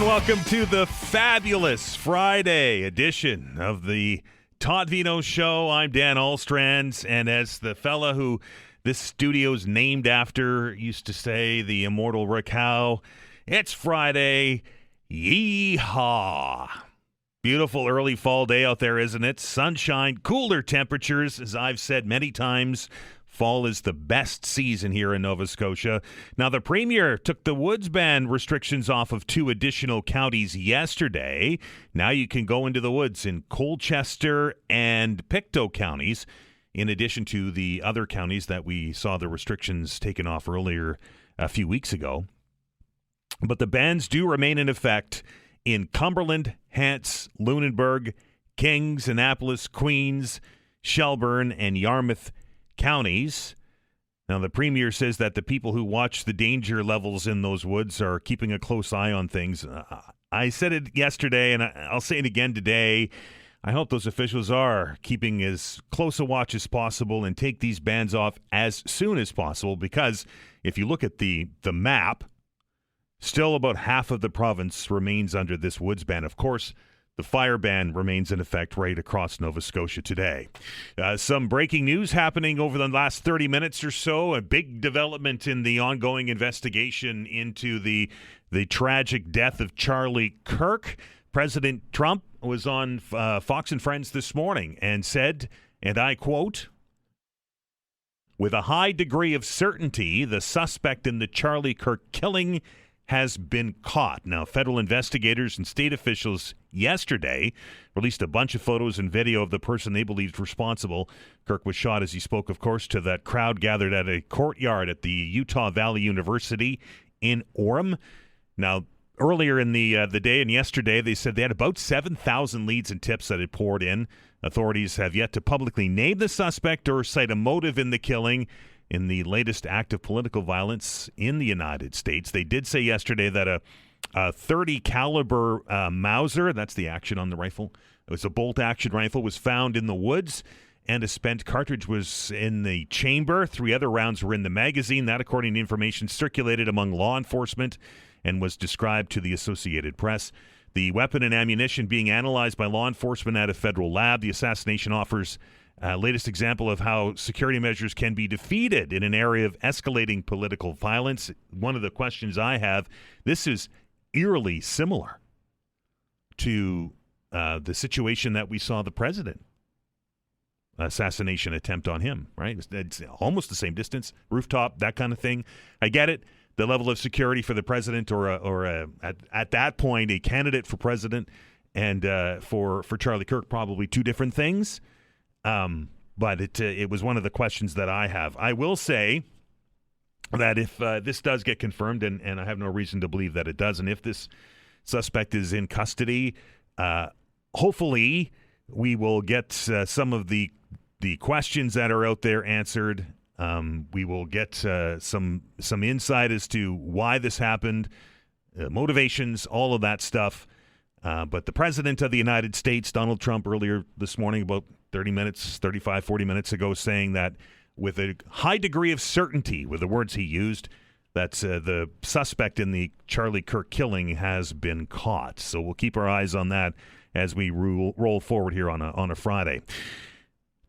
welcome to the fabulous Friday edition of the Todd Veinotte Show. I'm Dan Alstrand, and as the fella who this studio's named after used to say, the immortal Rick Howe, it's Friday. Yeehaw. Beautiful early fall day out there, isn't it? Sunshine, cooler temperatures, as I've said many times. Fall is the best season here in Nova Scotia. Now, the Premier took the woods ban restrictions off of 2 additional counties yesterday. Now you can go into the woods in Colchester and Pictou counties, in addition to the other counties that we saw the restrictions taken off earlier a few weeks ago. But the bans do remain in effect in Cumberland, Hants, Lunenburg, Kings, Annapolis, Queens, Shelburne, and Yarmouth counties. Now, the Premier says that the people who watch the danger levels in those woods are keeping a close eye on things. I said it yesterday, and I'll say it again today. I hope those officials are keeping as close a watch as possible and take these bans off as soon as possible, because if you look at the map, still about half of the province remains under this woods ban. Of course, the fire ban remains in effect right across Nova Scotia today. Some breaking news happening over the last 30 minutes or so. A big development in the ongoing investigation into the tragic death of Charlie Kirk. President Trump was on Fox and Friends this morning and said, and I quote, "With a high degree of certainty, the suspect in the Charlie Kirk killing has been caught." Now, federal investigators and state officials yesterday released a bunch of photos and video of the person they believed responsible. Kirk was shot as he spoke, of course, to that crowd gathered at a courtyard at the Utah Valley University in Orem. Now, earlier in the day and yesterday, they said they had about 7,000 leads and tips that had poured in. Authorities have yet to publicly name the suspect or cite a motive in the killing. In the latest act of political violence in the United States, they did say yesterday that a 30 caliber Mauser, that's the action on the rifle, it was a bolt action rifle, was found in the woods, and a spent cartridge was in the chamber. 3 other rounds were in the magazine. That, according to information circulated among law enforcement and was described to the Associated Press. The weapon and ammunition being analyzed by law enforcement at a federal lab. The assassination offers latest example of how security measures can be defeated in an area of escalating political violence. One of the questions I have, this is eerily similar to the situation that we saw the president, assassination attempt on him, right? It's almost the same distance, rooftop, that kind of thing. I get it. The level of security for the president or at that point, a candidate for president and for Charlie Kirk, probably 2 different things. But it was one of the questions that I have. I will say that if this does get confirmed, and I have no reason to believe that it doesn't, if this suspect is in custody, hopefully we will get some of the questions that are out there answered. We will get some insight as to why this happened, motivations, all of that stuff. But the President of the United States, Donald Trump, earlier this morning, about 40 minutes ago, saying that with a high degree of certainty, with the words he used, that the suspect in the Charlie Kirk killing has been caught. So we'll keep our eyes on that as we roll forward here on a Friday.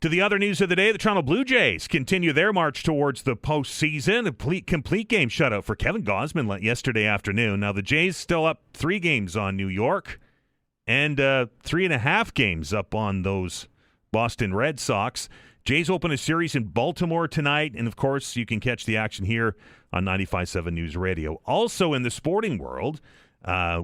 To the other news of the day, the Toronto Blue Jays continue their march towards the postseason. A complete game shutout for Kevin Gausman yesterday afternoon. Now, the Jays still up 3 games on New York and 3.5 games up on those Boston Red Sox. Jays open a series in Baltimore tonight, and of course, you can catch the action here on 95.7 News Radio. Also in the sporting world,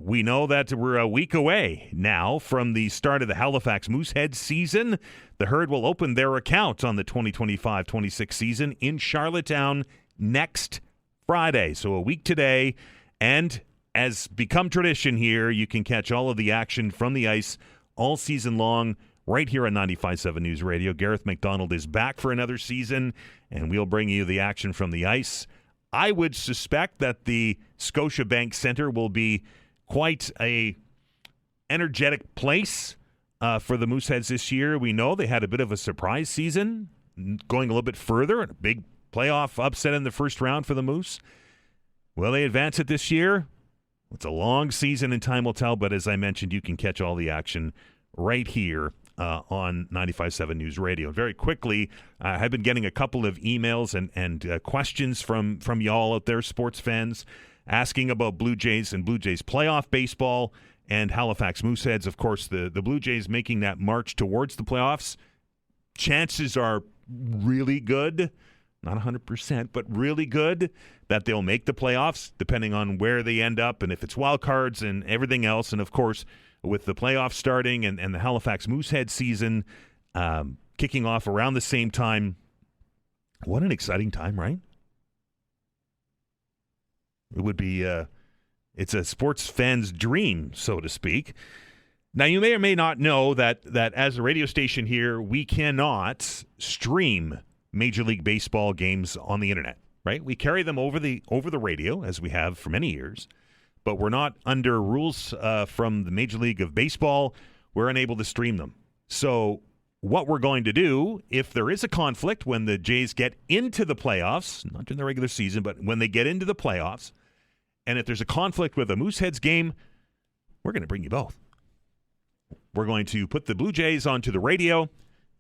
we know that we're a week away now from the start of the Halifax Moosehead season. The Herd will open their account on the 2025-26 season in Charlottetown next Friday. So a week today, and as become tradition here, you can catch all of the action from the ice all season long right here on 95.7 News Radio. Gareth McDonald is back for another season, and we'll bring you the action from the ice. I would suspect that the Scotiabank Centre will be quite a energetic place for the Mooseheads this year. We know they had a bit of a surprise season, going a little bit further, and a big playoff upset in the first round for the Moose. Will they advance it this year? It's a long season and time will tell, but as I mentioned, you can catch all the action right here on 95.7 News Radio. Very quickly, I've been getting a couple of emails and questions from y'all out there, sports fans, asking about Blue Jays and Blue Jays playoff baseball and Halifax Mooseheads. Of course, the Blue Jays making that march towards the playoffs. Chances are really good, not 100%, but really good that they'll make the playoffs, depending on where they end up and if it's wild cards and everything else. And, of course, with the playoffs starting and the Halifax Moosehead season kicking off around the same time, what an exciting time, right? It would be it's a sports fan's dream, so to speak. Now, you may or may not know that as a radio station here, we cannot stream Major League Baseball games on the internet, right? We carry them over the radio, as we have for many years, but we're not under rules from the Major League of Baseball. We're unable to stream them. So what we're going to do, if there is a conflict when the Jays get into the playoffs, not during the regular season, but when they get into the playoffs, and if there's a conflict with a Mooseheads game, we're going to bring you both. We're going to put the Blue Jays onto the radio,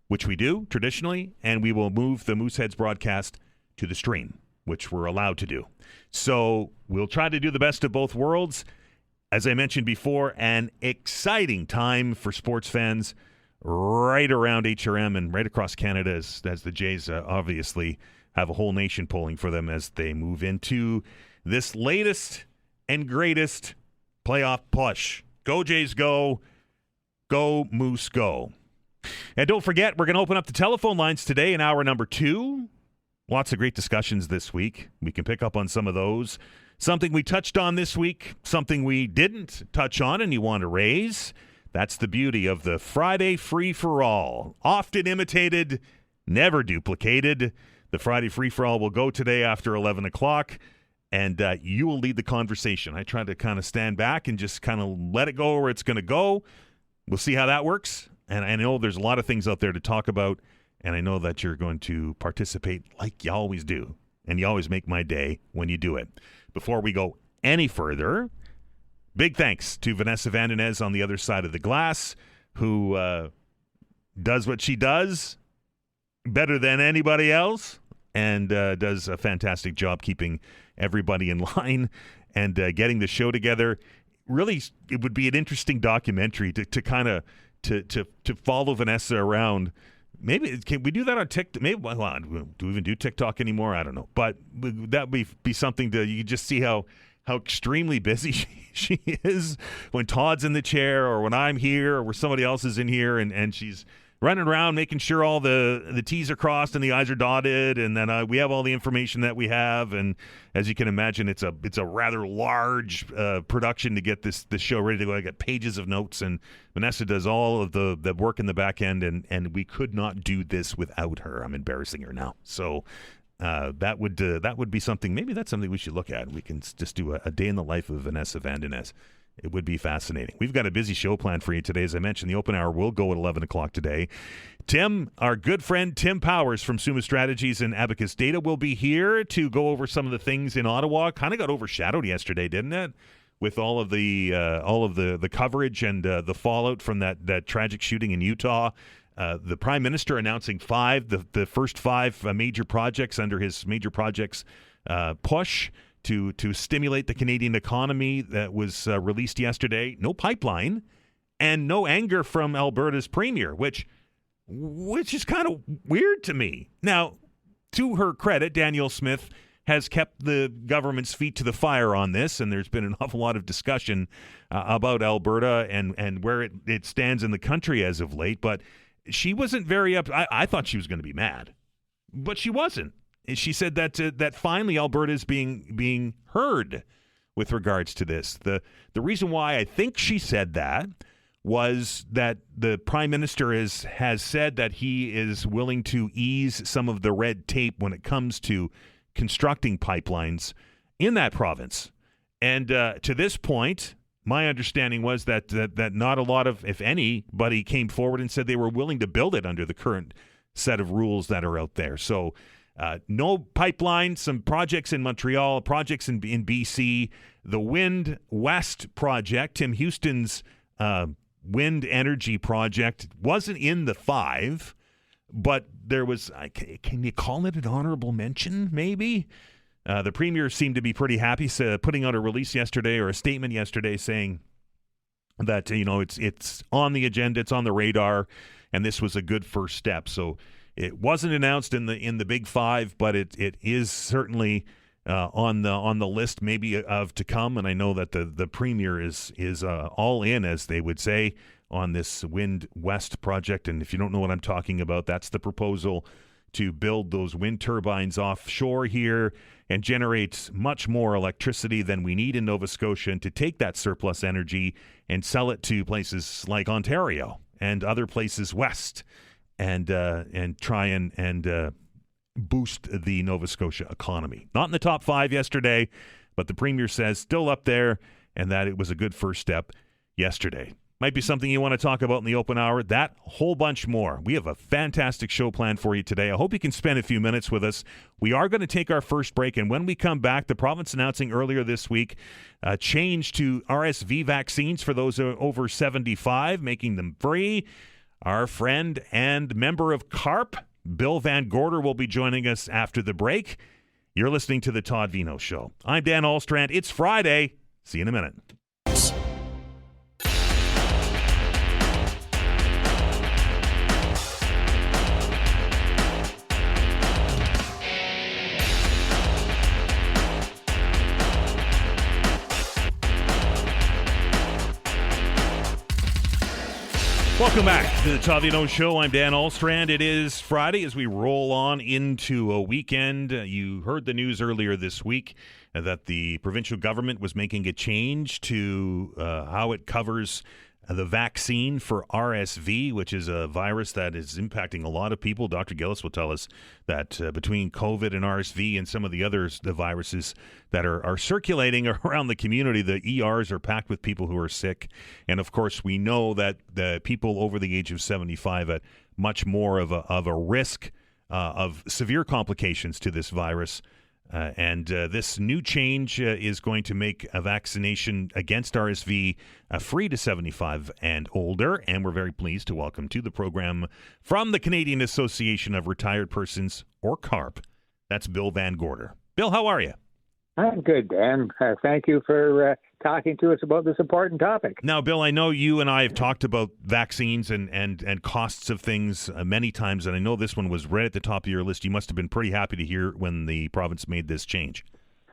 which we do traditionally, and we will move the Mooseheads broadcast to the stream, which we're allowed to do. So we'll try to do the best of both worlds. As I mentioned before, an exciting time for sports fans right around HRM and right across Canada as the Jays obviously have a whole nation pulling for them as they move into this latest and greatest playoff push. Go Jays, go. Go Moose, go. And don't forget, we're going to open up the telephone lines today in hour number 2. Lots of great discussions this week. We can pick up on some of those. Something we touched on this week, something we didn't touch on and you want to raise. That's the beauty of the Friday free-for-all. Often imitated, never duplicated. The Friday free-for-all will go today after 11 o'clock, and you will lead the conversation. I try to kind of stand back and just kind of let it go where it's going to go. We'll see how that works. And I know there's a lot of things out there to talk about, and I know that you're going to participate like you always do. And you always make my day when you do it. Before we go any further, big thanks to Vanessa Vandenez on the other side of the glass, who does what she does better than anybody else and does a fantastic job keeping everybody in line and getting the show together. Really, it would be an interesting documentary to kind of to follow Vanessa around. Maybe can we do that on TikTok? Maybe do we even do TikTok anymore? I don't know, but that would be something to you just see how extremely busy she is when Todd's in the chair or when I'm here or when somebody else is in here and she's running around making sure all the T's are crossed and the I's are dotted, and then we have all the information that we have. And as you can imagine, it's a rather large production to get this show ready to go. I got pages of notes, and Vanessa does all of the work in the back end, and we could not do this without her. I'm embarrassing her now. So that would be something. Maybe that's something we should look at. We can just do a day in the life of Vanessa Vandenez. It would be fascinating. We've got a busy show planned for you today. As I mentioned, the open hour will go at 11 o'clock today. Tim, our good friend Tim Powers from Summa Strategies and Abacus Data will be here to go over some of the things in Ottawa. Kind of got overshadowed yesterday, didn't it? With all of the coverage and the fallout from that tragic shooting in Utah. The Prime Minister announcing the first 5 major projects under his major projects push to stimulate the Canadian economy that was released yesterday. No pipeline and no anger from Alberta's premier, which is kind of weird to me. Now, to her credit, Danielle Smith has kept the government's feet to the fire on this, and there's been an awful lot of discussion about Alberta and where it stands in the country as of late, but she wasn't very up. I thought she was going to be mad, but she wasn't. She said that finally Alberta is being heard with regards to this. The reason why I think she said that was that the Prime Minister has said that he is willing to ease some of the red tape when it comes to constructing pipelines in that province. And to this point, my understanding was that not a lot of, if anybody, came forward and said they were willing to build it under the current set of rules that are out there. So No pipeline, some projects in Montreal, projects in BC. The Wind West project, Tim Houston's wind energy project, wasn't in the 5, but there was, can you call it an honorable mention, maybe? The Premier seemed to be pretty happy, putting out a release yesterday or a statement yesterday saying that, it's on the agenda, it's on the radar, and this was a good first step. So it wasn't announced in the Big 5, but it is certainly on the list, maybe of to come. And I know that the Premier is all in, as they would say, on this Wind West project. And if you don't know what I'm talking about, that's the proposal to build those wind turbines offshore here and generate much more electricity than we need in Nova Scotia, and to take that surplus energy and sell it to places like Ontario and other places west, and try and boost the Nova Scotia economy. Not in the top 5 yesterday, but the Premier says still up there, and that it was a good first step yesterday. Might be something you want to talk about in the open hour. That whole bunch more. We have a fantastic show planned for you today. I hope you can spend a few minutes with us. We are going to take our first break, and when we come back, the province announcing earlier this week a change to RSV vaccines for those over 75, making them free. Our friend and member of CARP, Bill VanGorder, will be joining us after the break. You're listening to The Todd Veinotte Show. I'm Dan Alstrand. It's Friday. See you in a minute. Welcome back to the Todd Veinotte Show. I'm Dan Alstrand. It is Friday as we roll on into a weekend. You heard the news earlier this week that the provincial government was making a change to how it covers the vaccine for RSV, which is a virus that is impacting a lot of people. Dr. Gillis will tell us that between COVID and RSV and some of the viruses that are circulating around the community, the ERs are packed with people who are sick. And of course, we know that the people over the age of 75 at much more of a risk of severe complications to this virus. And this new change is going to make a vaccination against RSV free to 75 and older. And we're very pleased to welcome to the program from the Canadian Association of Retired Persons, or CARP. That's Bill VanGorder. Bill, how are you? I'm good, Dan. Thank you for talking to us about this important topic. Now, Bill, I know you and I have talked about vaccines and costs of things many times, and I know this one was right at the top of your list. You must have been pretty happy to hear when the province made this change.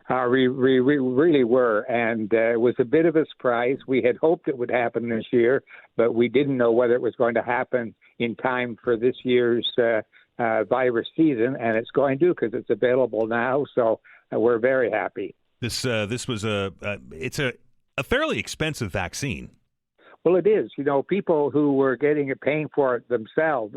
We really were, and it was a bit of a surprise. We had hoped it would happen this year, but we didn't know whether it was going to happen in time for this year's virus season, and it's going to, because it's available now, so we're very happy. This was it's a fairly expensive vaccine. Well, it is. People who were paying for it themselves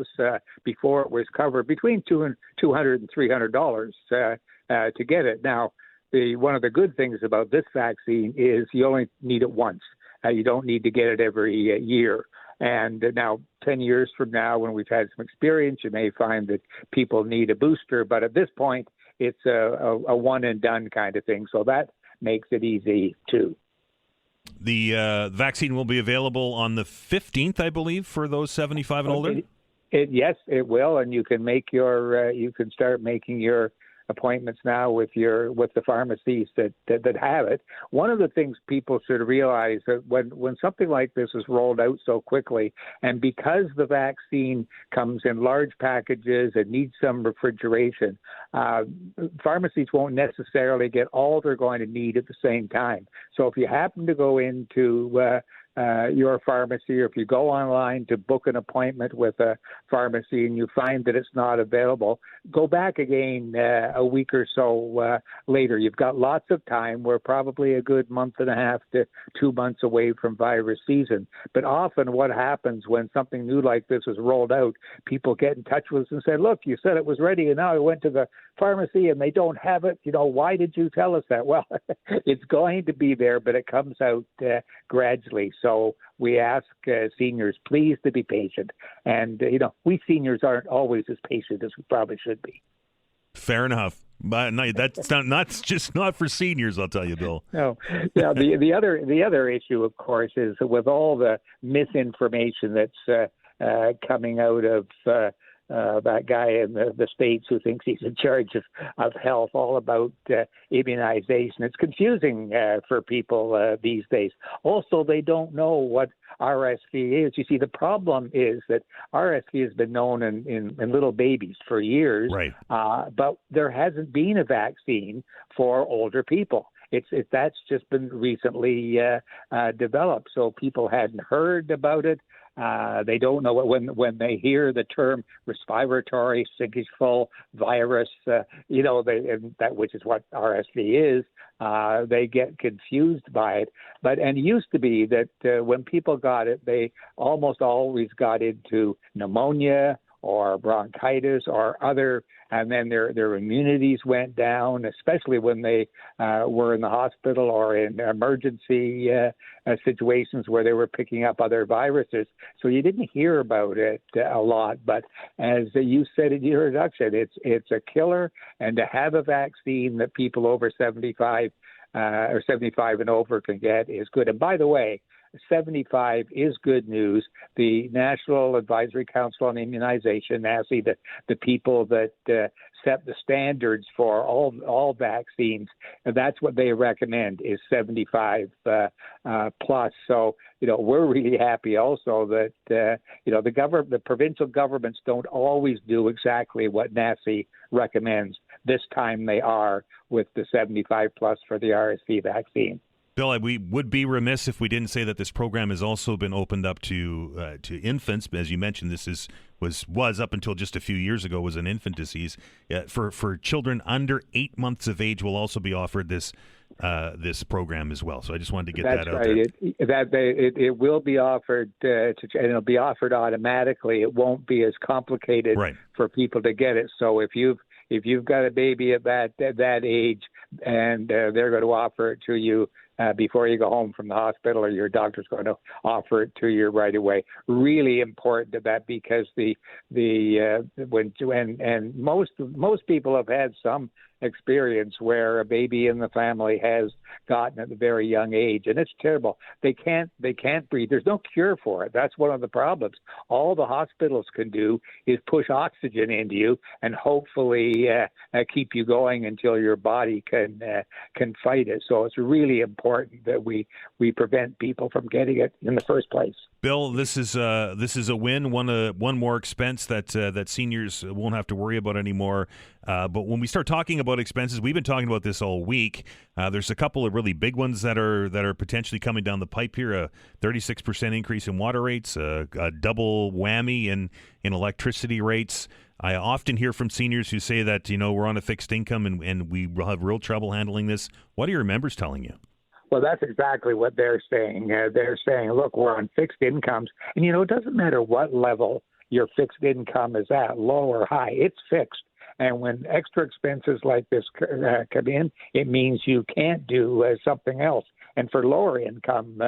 before it was covered, between $200 and $300 to get it. Now, one of the good things about this vaccine is you only need it once. You don't need to get it every year. And now, 10 years from now, when we've had some experience, you may find that people need a booster. But at this point, it's a one-and-done kind of thing. So that makes it easy, too. The vaccine will be available on the 15th, I believe, for those 75 and older? Yes, it will. And you can you can start making your appointments now with the pharmacies that have it. One of the things people should realize that when something like this is rolled out so quickly, and because the vaccine comes in large packages and needs some refrigeration, pharmacies won't necessarily get all they're going to need at the same time. So if you happen to go into your pharmacy, or if you go online to book an appointment with a pharmacy and you find that it's not available, go back again a week or so later. You've got lots of time. We're probably a good month and a half to 2 months away from virus season. But often what happens when something new like this is rolled out, people get in touch with us and say, look, you said it was ready, and now I went to the pharmacy and they don't have it. Why did you tell us that? Well, it's going to be there, but it comes out gradually. So we ask seniors, please, to be patient. And, we seniors aren't always as patient as we probably should be. Fair enough. But no, that's not just not for seniors, I'll tell you, Bill. No, yeah. The other issue, of course, is that with all the misinformation that's coming out of that guy in the States who thinks he's in charge of health, all about immunization. It's confusing for people these days. Also, they don't know what RSV is. You see, the problem is that RSV has been known in little babies for years, right? But there hasn't been a vaccine for older people. That's just been recently developed, so people hadn't heard about it. They don't know when they hear the term respiratory syncytial virus, which is what RSV is. They get confused by it. And it used to be that when people got it, they almost always got into pneumonia or bronchitis or other, and then their immunities went down, especially when they were in the hospital or in emergency situations where they were picking up other viruses. So you didn't hear about it a lot. But as you said in your introduction, it's a killer, and to have a vaccine that people over 75 or 75 and over can get is good. And by the way, 75 is good news. The National Advisory Council on Immunization, NACI, the people that set the standards for all vaccines, and that's what they recommend is 75 plus. So, we're really happy also that, the provincial governments don't always do exactly what NACI recommends. This time they are with the 75 plus for the RSV vaccine. Bill, we would be remiss if we didn't say that this program has also been opened up to infants. As you mentioned, this was up until just a few years ago was an infant disease. For children under 8 months of age will also be offered this program as well. So I just wanted to get that out there. It will be offered, and it'll be offered automatically. It won't be as complicated for people to get it. So if you've got a baby at that age, and they're going to offer it to you before you go home from the hospital, or your doctor's going to offer it to you right away. Really important to that, because most people have had some experience where a baby in the family has gotten at a very young age, and it's terrible. They can't breathe. There's no cure for it. That's one of the problems. All the hospitals can do is push oxygen into you and hopefully keep you going until your body can fight it. So it's really important that we prevent people from getting it in the first place. Bill, this is a win. One more expense that seniors won't have to worry about anymore. But when we start talking about expenses, we've been talking about this all week. There's a couple of really big ones that are potentially coming down the pipe here. A 36% increase in water rates, a double whammy in electricity rates. I often hear from seniors who say that we're on a fixed income and we will have real trouble handling this. What are your members telling you? Well, that's exactly what they're saying. They're saying, look, we're on fixed incomes. And, it doesn't matter what level your fixed income is at, low or high, it's fixed. And when extra expenses like this come in, it means you can't do something else. And for lower income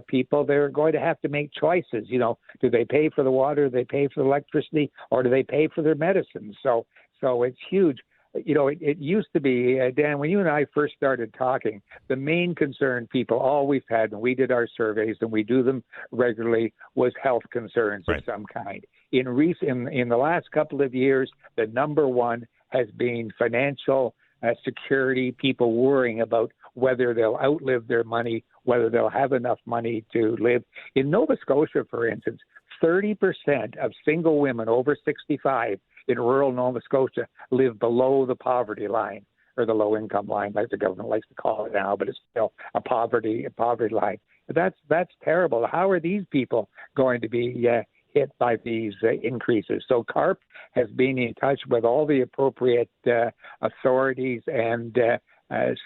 people, they're going to have to make choices. Do they pay for the water, do they pay for the electricity, or do they pay for their medicine? So it's huge. It used to be, Dan, when you and I first started talking, the main concern people always had when we did our surveys, and we do them regularly, was health concerns of some kind. In the last couple of years, the number one has been financial security, people worrying about whether they'll outlive their money, whether they'll have enough money to live. In Nova Scotia, for instance, 30% of single women over 65 in rural Nova Scotia live below the poverty line, or the low income line, like the government likes to call it now, but it's still a poverty line. That's terrible. How are these people going to be hit by these increases? So CARP has been in touch with all the appropriate authorities and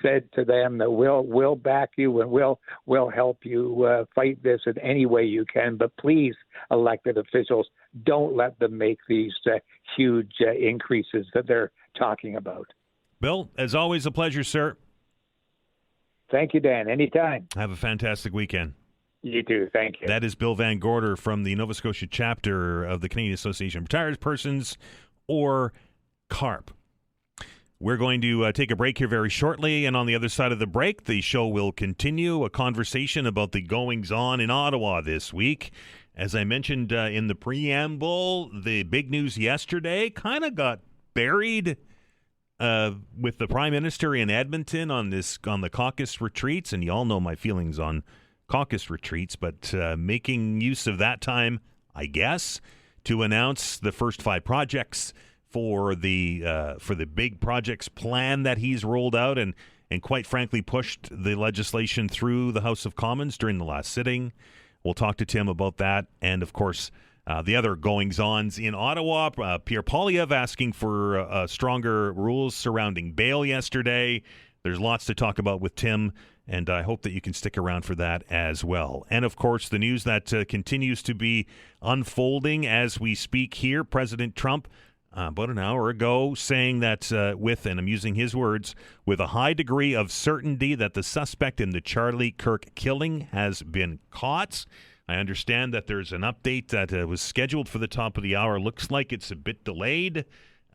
said to them that we'll back you and we'll help you fight this in any way you can. But please, elected officials, don't let them make these huge increases that they're talking about. Bill, as always, a pleasure, sir. Thank you, Dan. Anytime. Have a fantastic weekend. You too. Thank you. That is Bill VanGorder from the Nova Scotia chapter of the Canadian Association of Retired Persons, or CARP. We're going to take a break here very shortly, and on the other side of the break, the show will continue a conversation about the goings-on in Ottawa this week. As I mentioned in the preamble, the big news yesterday kind of got buried with the Prime Minister in Edmonton on the caucus retreats, and you all know my feelings on caucus retreats, but making use of that time, I guess, to announce the first 5 projects for the big projects plan that he's rolled out and quite frankly pushed the legislation through the House of Commons during the last sitting. We'll talk to Tim about that, and of course the other goings-ons in Ottawa. Pierre Poilievre asking for stronger rules surrounding bail yesterday. There's lots to talk about with Tim, and I hope that you can stick around for that as well. And of course the news that continues to be unfolding as we speak here. President Trump about an hour ago saying that and I'm using his words, with a high degree of certainty that the suspect in the Charlie Kirk killing has been caught. I understand that there's an update that was scheduled for the top of the hour. Looks like it's a bit delayed,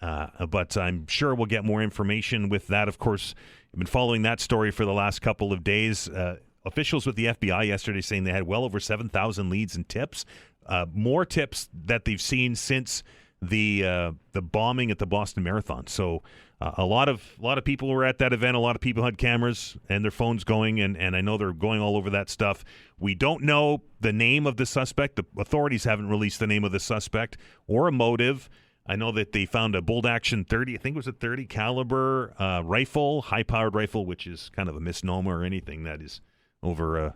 but I'm sure we'll get more information with that. Of course, I've been following that story for the last couple of days. Officials with the FBI yesterday saying they had well over 7,000 leads and tips, more tips that they've seen since the bombing at the Boston Marathon. So a lot of people were at that event. A lot of people had cameras and their phones going, and I know they're going all over that stuff. We don't know the name of the suspect. The authorities haven't released the name of the suspect or a motive. I know that they found a bolt action 30, I think it was a 30 caliber rifle, high-powered rifle, which is kind of a misnomer. Or anything that is over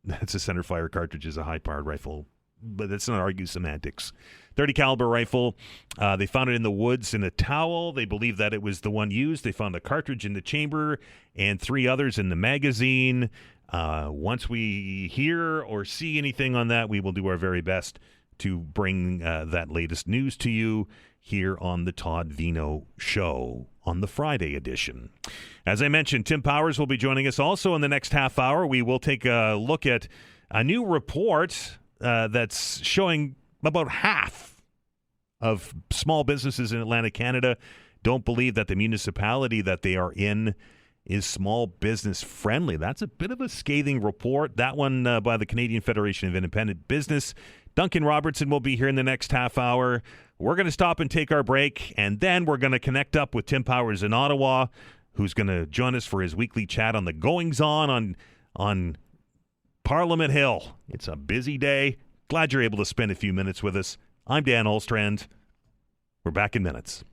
that's a center fire cartridge is a high-powered rifle, but let's not argue semantics. 30 caliber rifle. They found it in the woods in a towel. They believe that it was the one used. They found a cartridge in the chamber and 3 others in the magazine. Once we hear or see anything on that, we will do our very best to bring that latest news to you here on the Todd Veinotte Show on the Friday edition. As I mentioned, Tim Powers will be joining us also in the next half hour. We will take a look at a new report that's showing about half of small businesses in Atlantic Canada don't believe that the municipality that they are in is small business friendly. That's a bit of a scathing report. That one by the Canadian Federation of Independent Business. Duncan Robertson will be here in the next half hour. We're going to stop and take our break, and then we're going to connect up with Tim Powers in Ottawa, who's going to join us for his weekly chat on the goings-on on Parliament Hill. It's a busy day. Glad you're able to spend a few minutes with us. I'm Dan Olstrand. We're back in minutes.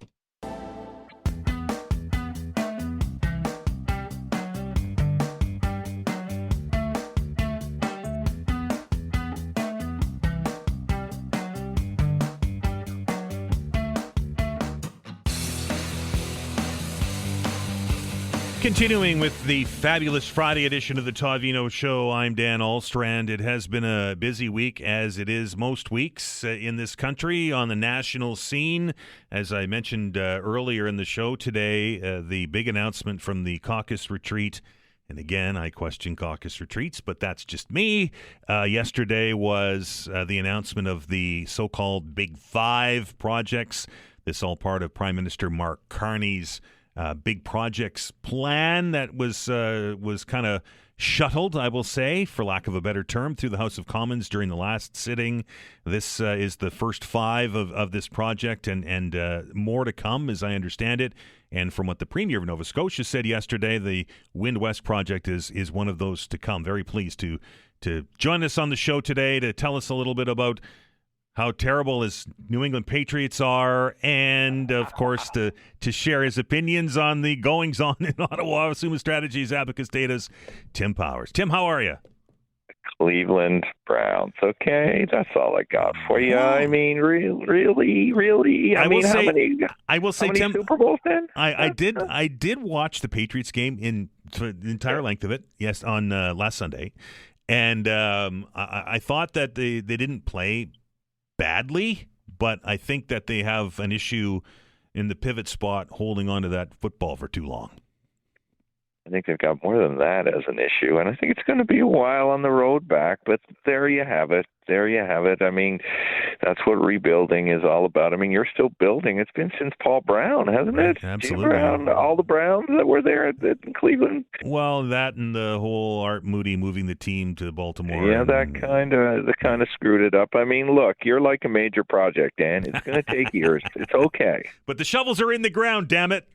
Continuing with the fabulous Friday edition of the Todd Veinotte Show, I'm Dan Olstrand. It has been a busy week, as it is most weeks in this country on the national scene. As I mentioned earlier in the show today, the big announcement from the caucus retreat, and again, I question caucus retreats, but that's just me. Yesterday was the announcement of the so-called Big Five projects. This all part of Prime Minister Mark Carney's big projects plan that was kind of shuttled, I will say, for lack of a better term, through the House of Commons during the last sitting. This is the first 5 of this project, and more to come, as I understand it. And from what the Premier of Nova Scotia said yesterday, the Wind West project is one of those to come. Very pleased to join us on the show today to tell us a little bit about how terrible his New England Patriots are, and, of course, to share his opinions on the goings-on in Ottawa. Summa Strategies, Abacus Data's Tim Powers. Tim, how are you? Cleveland Browns. Okay, that's all I got for you. I mean, really. I mean, how many Tim, Super Bowls then? I did watch the Patriots game in the entire length of it. Yes, on last Sunday, and I thought that they didn't play badly, but I think that they have an issue in the pivot spot holding on to that football for too long. I think they've got more than that as an issue, and I think it's going to be a while on the road back, but there you have it. There you have it. I mean, that's what rebuilding is all about. I mean, you're still building. It's been since Paul Brown, hasn't it? Absolutely. Jim Brown, all the Browns that were there in Cleveland. Well, that and the whole Art Moody moving the team to Baltimore. Yeah, that kind of screwed it up. I mean, look, you're like a major project, Dan. It's going to take years. It's okay. But the shovels are in the ground, damn it.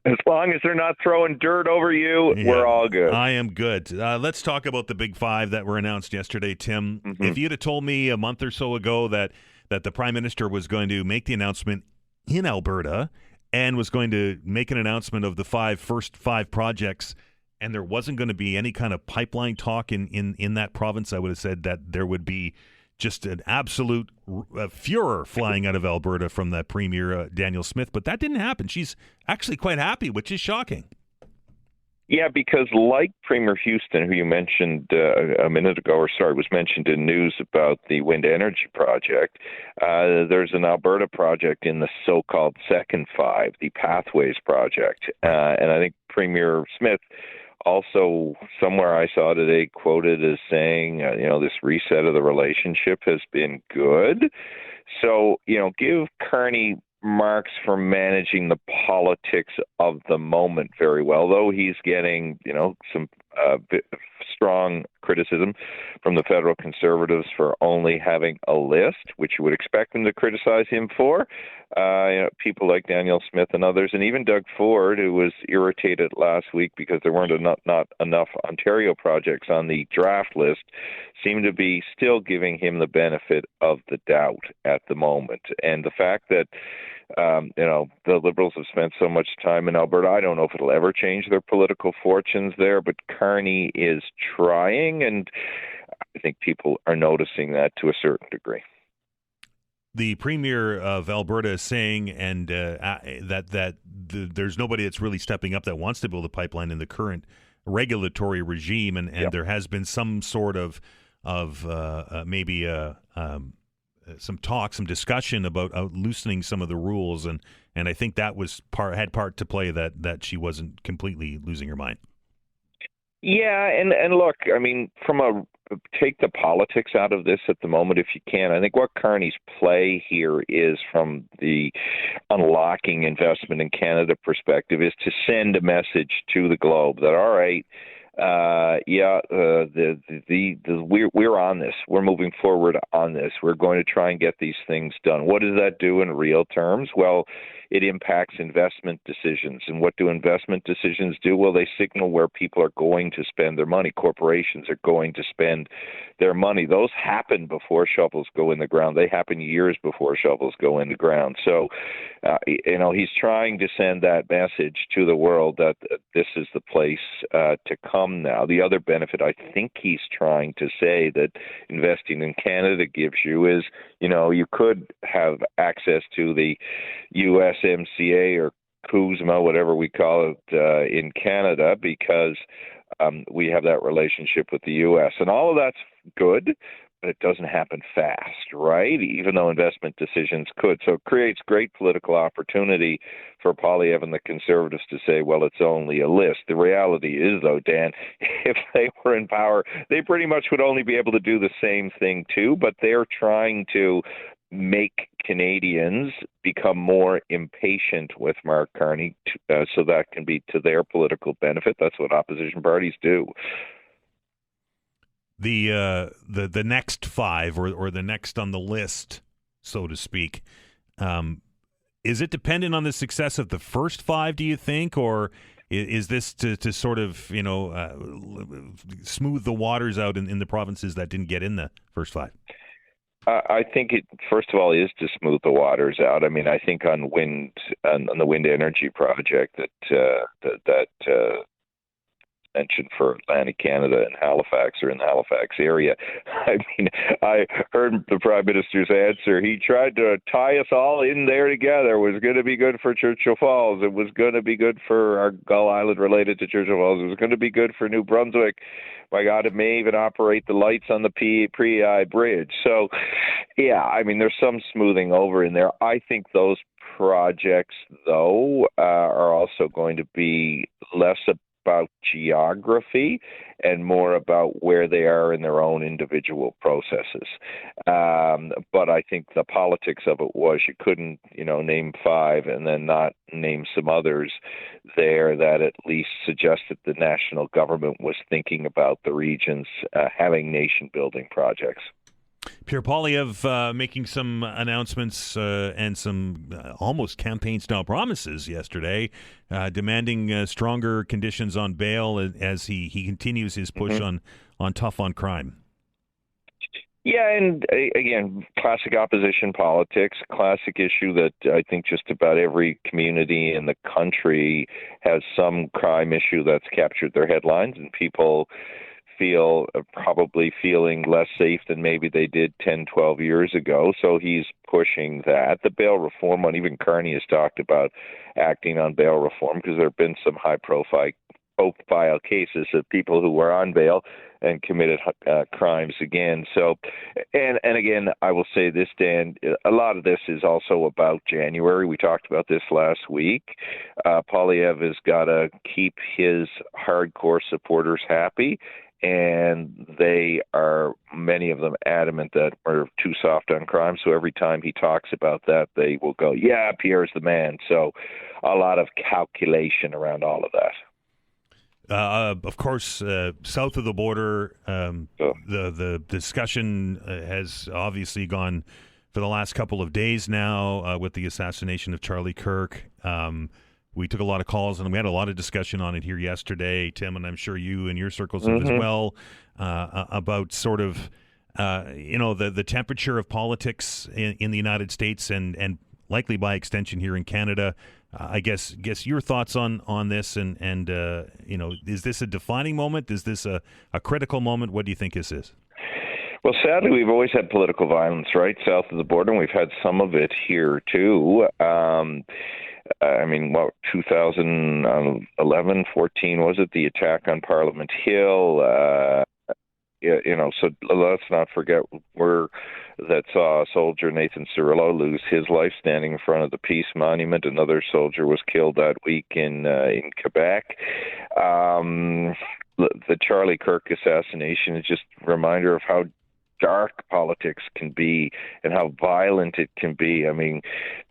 As long as they're not throwing dirt over you, we're all good. I am good. Let's talk about the Big Five that were announced yesterday, Tim. Mm-hmm. If you'd have told me a month or so ago that the Prime Minister was going to make the announcement in Alberta and was going to make an announcement of the first five projects, and there wasn't going to be any kind of pipeline talk in that province, I would have said that there would be just an absolute furor flying out of Alberta from the Premier, Danielle Smith. But that didn't happen. She's actually quite happy, which is shocking. Yeah, because like Premier Houston, who you mentioned a minute ago, was mentioned in news about the wind energy project, there's an Alberta project in the so-called second five, the Pathways project. And I think Premier Smith also, somewhere I saw today, quoted as saying, this reset of the relationship has been good. So, give Kearney marks for managing the politics of the moment very well, though he's getting, some strong criticism from the federal Conservatives for only having a list, which you would expect them to criticize him for. People like Danielle Smith and others, and even Doug Ford, who was irritated last week because there weren't not enough Ontario projects on the draft list, seem to be still giving him the benefit of the doubt at the moment. And the fact that the Liberals have spent so much time in Alberta, I don't know if it'll ever change their political fortunes there, but Kearney is trying, and I think people are noticing that to a certain degree. The Premier of Alberta is saying that there's nobody that's really stepping up that wants to build a pipeline in the current regulatory regime, and yep. There has been some sort of maybe some talk, some discussion about loosening some of the rules, and I think that was had part to play that she wasn't completely losing her mind. Yeah, and look, I mean, take the politics out of this at the moment if you can. I think what Kearney's play here is, from the unlocking investment in Canada perspective, is to send a message to the globe that, all right, we're on this. We're moving forward on this. We're going to try and get these things done. What does that do in real terms? Well, it impacts investment decisions. And what do investment decisions do? Well, they signal where people are going to spend their money. Corporations are going to spend their money. Those happen before shovels go in the ground. They happen years before shovels go in the ground. So, he's trying to send that message to the world that this is the place to come now. The other benefit I think he's trying to say that investing in Canada gives you is, you could have access to the USMCA or CUSMA, whatever we call it, in Canada, because we have that relationship with the U.S. And all of that's good, but it doesn't happen fast, right? Even though investment decisions could. So it creates great political opportunity for Poilievre and the Conservatives to say, well, it's only a list. The reality is, though, Dan, if they were in power, they pretty much would only be able to do the same thing too, but they're trying to make Canadians become more impatient with Mark Carney so that can be to their political benefit. That's what opposition parties do. The next five or the next on the list, so to speak, is it dependent on the success of the first five, do you think, or is this to sort of smooth the waters out in the provinces that didn't get in the first five? I think it, first of all, is to smooth the waters out. I mean, I think on the wind energy project that mentioned for Atlantic Canada and Halifax, or in the Halifax area. I mean, I heard the Prime Minister's answer. He tried to tie us all in there together. It was going to be good for Churchill Falls. It was going to be good for our Gull Island related to Churchill Falls. It was going to be good for New Brunswick. My God, it may even operate the lights on the Prei Bridge. So, yeah, I mean, there's some smoothing over in there. I think those projects, though, are also going to be less about geography and more about where they are in their own individual processes. But I think the politics of it was you couldn't, name 5 and then not name some others there that at least suggested the national government was thinking about the regions having nation-building projects. Pierre Poilievre making some announcements and some almost campaign-style promises yesterday, demanding stronger conditions on bail as he continues his push on tough on crime. Yeah, and again, classic opposition politics, classic issue that I think just about every community in the country has some crime issue that's captured their headlines, and people feel probably feeling less safe than maybe they did 10, 12 years ago. So he's pushing that. The bail reform one, even Carney has talked about acting on bail reform because there have been some high-profile cases of people who were on bail and committed crimes again. So, and again, I will say this, Dan, a lot of this is also about January. We talked about this last week. Poilievre has got to keep his hardcore supporters happy, and they are, many of them, adamant that we're too soft on crime. So every time he talks about that, they will go, yeah, Pierre's the man. So a lot of calculation around all of that. Of course, south of the border, the discussion has obviously gone for the last couple of days now with the assassination of Charlie Kirk. We took a lot of calls and we had a lot of discussion on it here yesterday, Tim, and I'm sure you and your circles have as well, about sort of, the temperature of politics in the United States and likely by extension here in Canada. I guess your thoughts on this and is this a defining moment? Is this a critical moment? What do you think this is? Well, sadly, we've always had political violence, right, south of the border, and we've had some of it here, too. 2011, 14, was it, the attack on Parliament Hill? So let's not forget that saw a soldier, Nathan Cirillo, lose his life standing in front of the Peace Monument. Another soldier was killed that week in Quebec. The Charlie Kirk assassination is just a reminder of how dark politics can be and how violent it can be. I mean,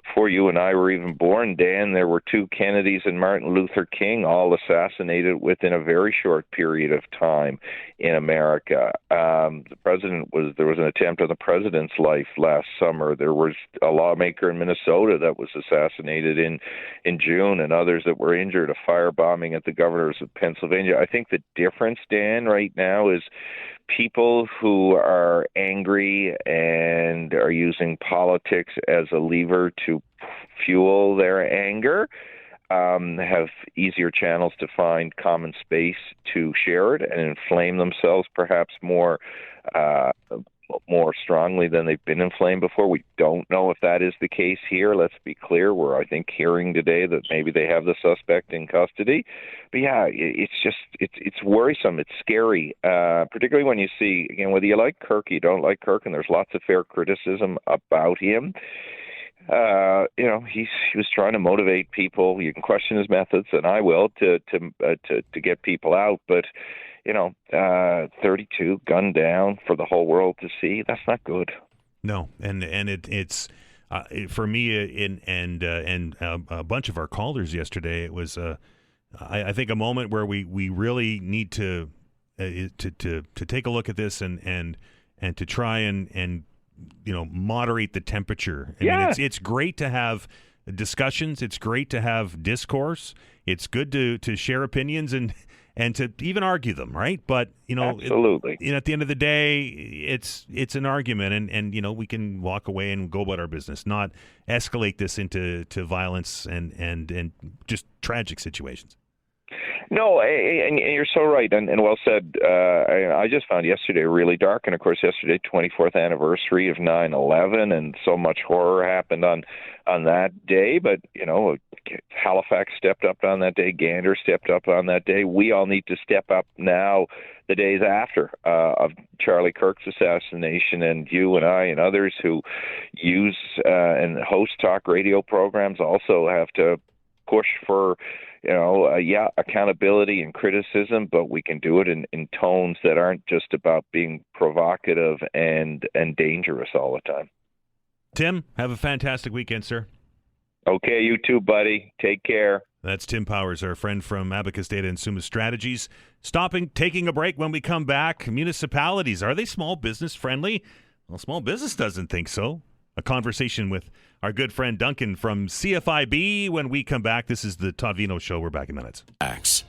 before you and I were even born, Dan, there were 2 Kennedys and Martin Luther King all assassinated within a very short period of time in America. There was an attempt on the president's life last summer. There was a lawmaker in Minnesota that was assassinated in June, and others that were injured, a firebombing at the governors of Pennsylvania. I think the difference, Dan, right now is people who are angry and are using politics as a lever to fuel their anger have easier channels to find common space to share it and inflame themselves perhaps more strongly than they've been inflamed before. We don't know if that is the case here. Let's be clear. We're, I think, hearing today that maybe they have the suspect in custody. But yeah, it's worrisome. It's scary, particularly when you see, again, whether you like Kirk, you don't like Kirk, and there's lots of fair criticism about him. He was trying to motivate people. You can question his methods, and I will, to get people out. But 32 gunned down for the whole world to see. That's not good. No, and it's for me and a bunch of our callers yesterday. It was I think a moment where we really need to take a look at this and to try and moderate the temperature. I mean, it's great to have discussions. It's great to have discourse. It's good to share opinions and to even argue them, right? But absolutely. At the end of the day, it's an argument, and we can walk away and go about our business, not escalate this into violence and just tragic situations. No, and you're so right, and well said. I just found yesterday really dark, and of course yesterday, 24th anniversary of 9/11, and so much horror happened on that day. But Halifax stepped up on that day, Gander stepped up on that day. We all need to step up now, the days after of Charlie Kirk's assassination, and you and I and others who use and host talk radio programs also have to push for accountability and criticism, but we can do it in tones that aren't just about being provocative and dangerous all the time. Tim, have a fantastic weekend, sir. Okay, you too, buddy. Take care. That's Tim Powers, our friend from Abacus Data and Summa Strategies. Taking a break. When we come back, municipalities, are they small business friendly? Well, small business doesn't think so. A conversation with our good friend Duncan from CFIB when we come back. This is the Todd Veinotte Show. We're back in minutes. Axe.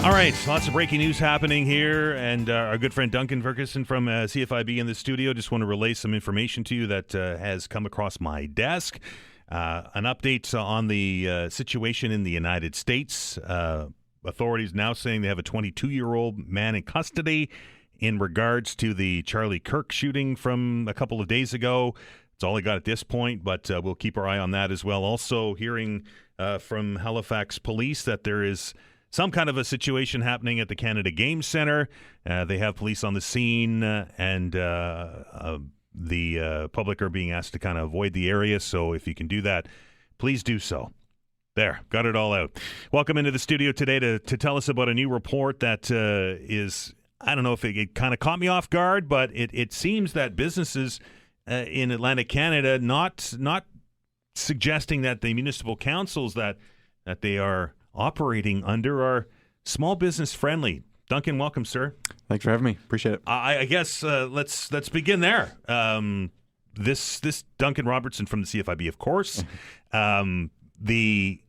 All right, lots of breaking news happening here, and our good friend Duncan Ferguson from CFIB in the studio. Just want to relay some information to you that has come across my desk. An update on the situation in the United States. Authorities now saying they have a 22-year-old man in custody in regards to the Charlie Kirk shooting from a couple of days ago. That's all I got at this point, but we'll keep our eye on that as well. Also hearing from Halifax Police that there is some kind of a situation happening at the Canada Game Centre. They have police on the scene, and the public are being asked to kind of avoid the area. So if you can do that, please do so. There, got it all out. Welcome into the studio today to tell us about a new report that is, I don't know if it kind of caught me off guard, but it seems that businesses in Atlantic Canada not suggesting that the municipal councils that they are operating under are small business friendly. Duncan, welcome, sir. Thanks for having me. Appreciate it. I guess let's begin there. This Duncan Robertson from the CFIB, of course. The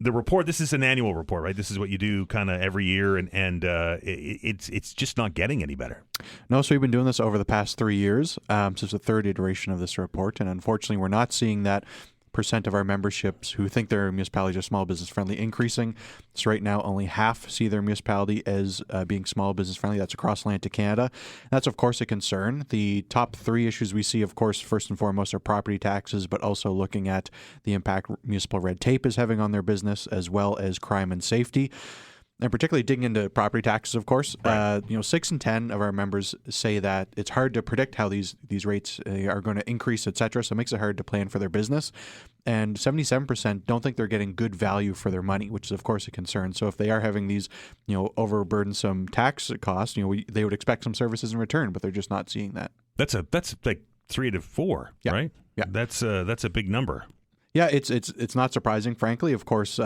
report. This is an annual report, right? This is what you do kind of every year, and it's just not getting any better. No, so we've been doing this over the past 3 years. So it's the third iteration of this report, and unfortunately, we're not seeing that percent of our memberships who think their municipalities are small business friendly increasing. So right now, only half see their municipality as being small business friendly. That's across Atlantic Canada. That's, of course, a concern. The top three issues we see, of course, first and foremost are property taxes, but also looking at the impact municipal red tape is having on their business, as well as crime and safety. And particularly digging into property taxes, of course. Right. 6 in 10 of our members say that it's hard to predict how these rates are going to increase, et cetera. So it makes it hard to plan for their business. And 77% don't think they're getting good value for their money, which is, of course, a concern. So if they are having these, overburdensome tax costs, they would expect some services in return, but they're just not seeing that. That's like 3 to 4, yeah. Right? Yeah, that's a big number. Yeah, it's not surprising, frankly. Of course,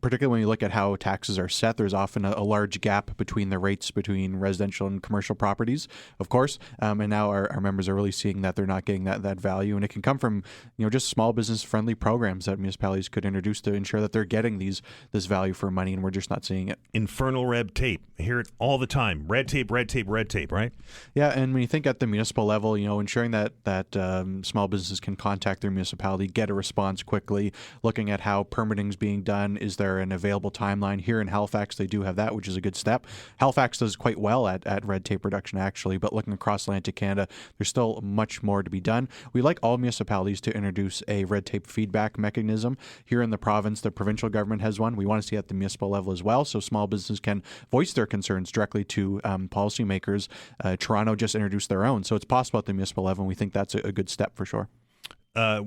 particularly when you look at how taxes are set, there's often a large gap between the rates between residential and commercial properties, of course. And now our members are really seeing that they're not getting that value. And it can come from, just small business friendly programs that municipalities could introduce to ensure that they're getting this value for money, and we're just not seeing it. Infernal red tape. I hear it all the time. Red tape, red tape, red tape, right? Yeah, and when you think at the municipal level, ensuring that small businesses can contact their municipality, get a response quickly, looking at how permitting is being done. Is there an available timeline? Here in Halifax, they do have that, which is a good step. Halifax does quite well at red tape reduction, actually, but looking across Atlantic Canada, there's still much more to be done. We like all municipalities to introduce a red tape feedback mechanism. Here in the province, the provincial government has one. We want to see it at the municipal level as well, so small businesses can voice their concerns directly to policymakers. Toronto just introduced their own, so it's possible at the municipal level, and we think that's a good step for sure. A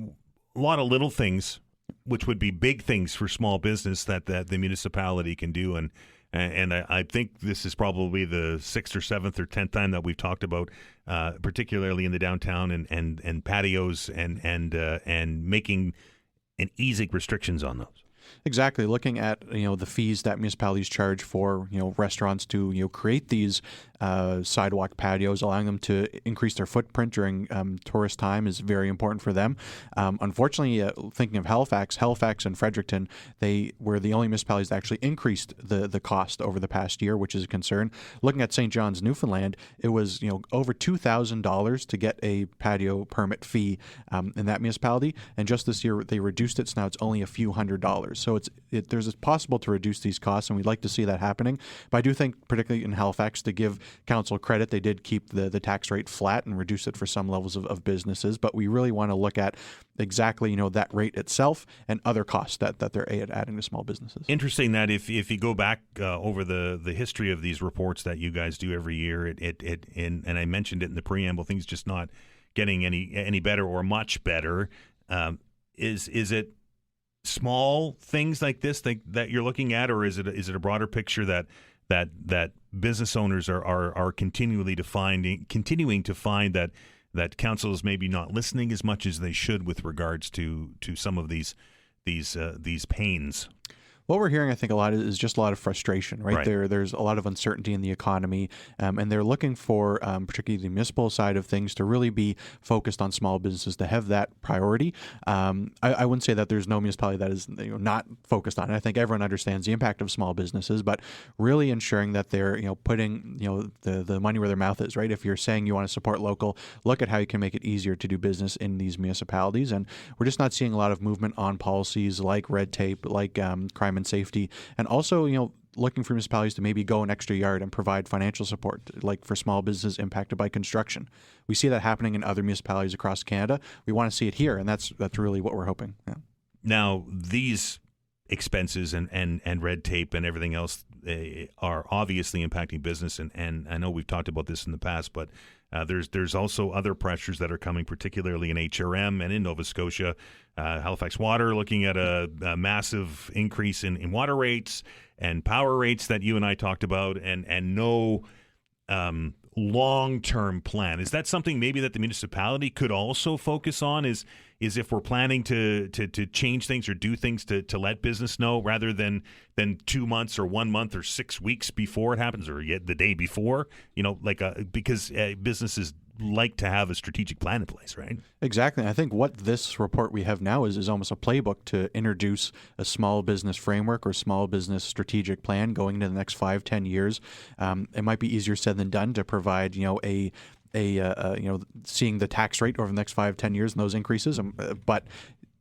lot of little things, which would be big things for small business that the municipality can do. And I think this is probably the 6th or 7th or 10th time that we've talked about, particularly in the downtown and patios and making and easing restrictions on those. Exactly. Looking at the fees that municipalities charge for restaurants to create these sidewalk patios, allowing them to increase their footprint during tourist time is very important for them. Unfortunately, thinking of Halifax and Fredericton, they were the only municipalities that actually increased the cost over the past year, which is a concern. Looking at St. John's, Newfoundland, it was over $2,000 to get a patio permit fee in that municipality, and just this year they reduced it, so now it's only a few $100s. So there's possible to reduce these costs, and we'd like to see that happening. But I do think, particularly in Halifax, to give council credit, they did keep the tax rate flat and reduce it for some levels of businesses. But we really want to look at exactly that rate itself and other costs that they're adding to small businesses. Interesting that if you go back over the history of these reports that you guys do every year, and I mentioned it in the preamble, things just not getting any better or much better. Is it small things like this that you're looking at, or is it a broader picture that business owners are continuing to find that council is maybe not listening as much as they should with regards to some of these pains? What we're hearing, I think, a lot is just a lot of frustration, right? There's a lot of uncertainty in the economy, and they're looking for, particularly the municipal side of things, to really be focused on small businesses, to have that priority. I wouldn't say that there's no municipality that is not focused on it. I think everyone understands the impact of small businesses, but really ensuring that they're putting the money where their mouth is, right? If you're saying you want to support local, look at how you can make it easier to do business in these municipalities. And we're just not seeing a lot of movement on policies like red tape, like crime and safety, and also looking for municipalities to maybe go an extra yard and provide financial support, like for small businesses impacted by construction. We see that happening in other municipalities across Canada. We want to see it here, and that's really what we're hoping. Yeah. Now, these expenses and red tape and everything else are obviously impacting business, and I know we've talked about this in the past, but there's also other pressures that are coming, particularly in HRM and in Nova Scotia. Halifax Water looking at a massive increase in water rates and power rates that you and I talked about, and no long-term plan. Is that something maybe that the municipality could also focus on? Is if we're planning to change things or do things to let business know, rather than 2 months or 1 month or 6 weeks before it happens, or yet the day before, because businesses like to have a strategic plan in place, right? Exactly. I think what this report we have now is almost a playbook to introduce a small business framework or small business strategic plan going into the next 5-10 years. It might be easier said than done to provide, seeing the tax rate over the next 5-10 years and those increases, but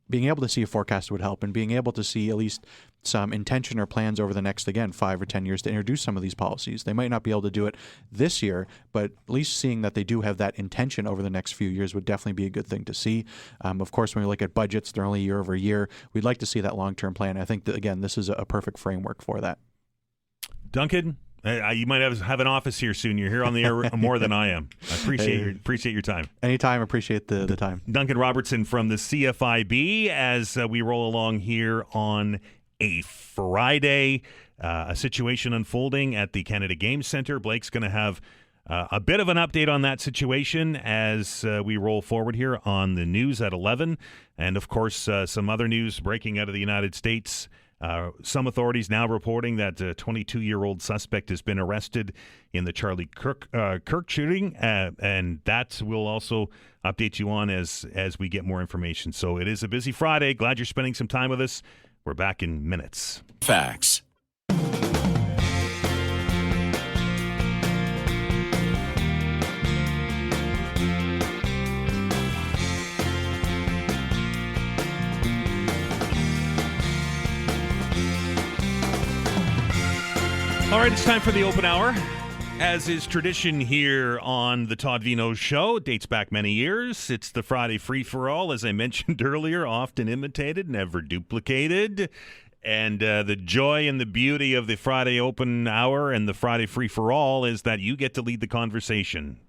being able to see a forecast would help, and being able to see at least some intention or plans over the next, 5 or 10 years to introduce some of these policies. They might not be able to do it this year, but at least seeing that they do have that intention over the next few years would definitely be a good thing to see. Of course, when we look at budgets, they're only year over year. We'd like to see that long-term plan. I think that, again, this is a perfect framework for that. Duncan, you might have an office here soon. You're here on the air more than I am. I appreciate your time. Anytime. Appreciate the time. Duncan Robertson from the CFIB as we roll along here on a Friday. A situation unfolding at the Canada Games Centre. Blake's going to have a bit of an update on that situation as we roll forward here on the news at 11. And, of course, some other news breaking out of the United States. Some authorities now reporting that a 22-year-old suspect has been arrested in the Charlie Kirk shooting, and that we'll also update you on as we get more information. So it is a busy Friday. Glad you're spending some time with us. We're back in minutes. Facts. All right, it's time for the open hour. As is tradition here on the Todd Veinotte Show, it dates back many years. It's the Friday free-for-all, as I mentioned earlier, often imitated, never duplicated. And the joy and the beauty of the Friday open hour and the Friday free-for-all is that you get to lead the conversation.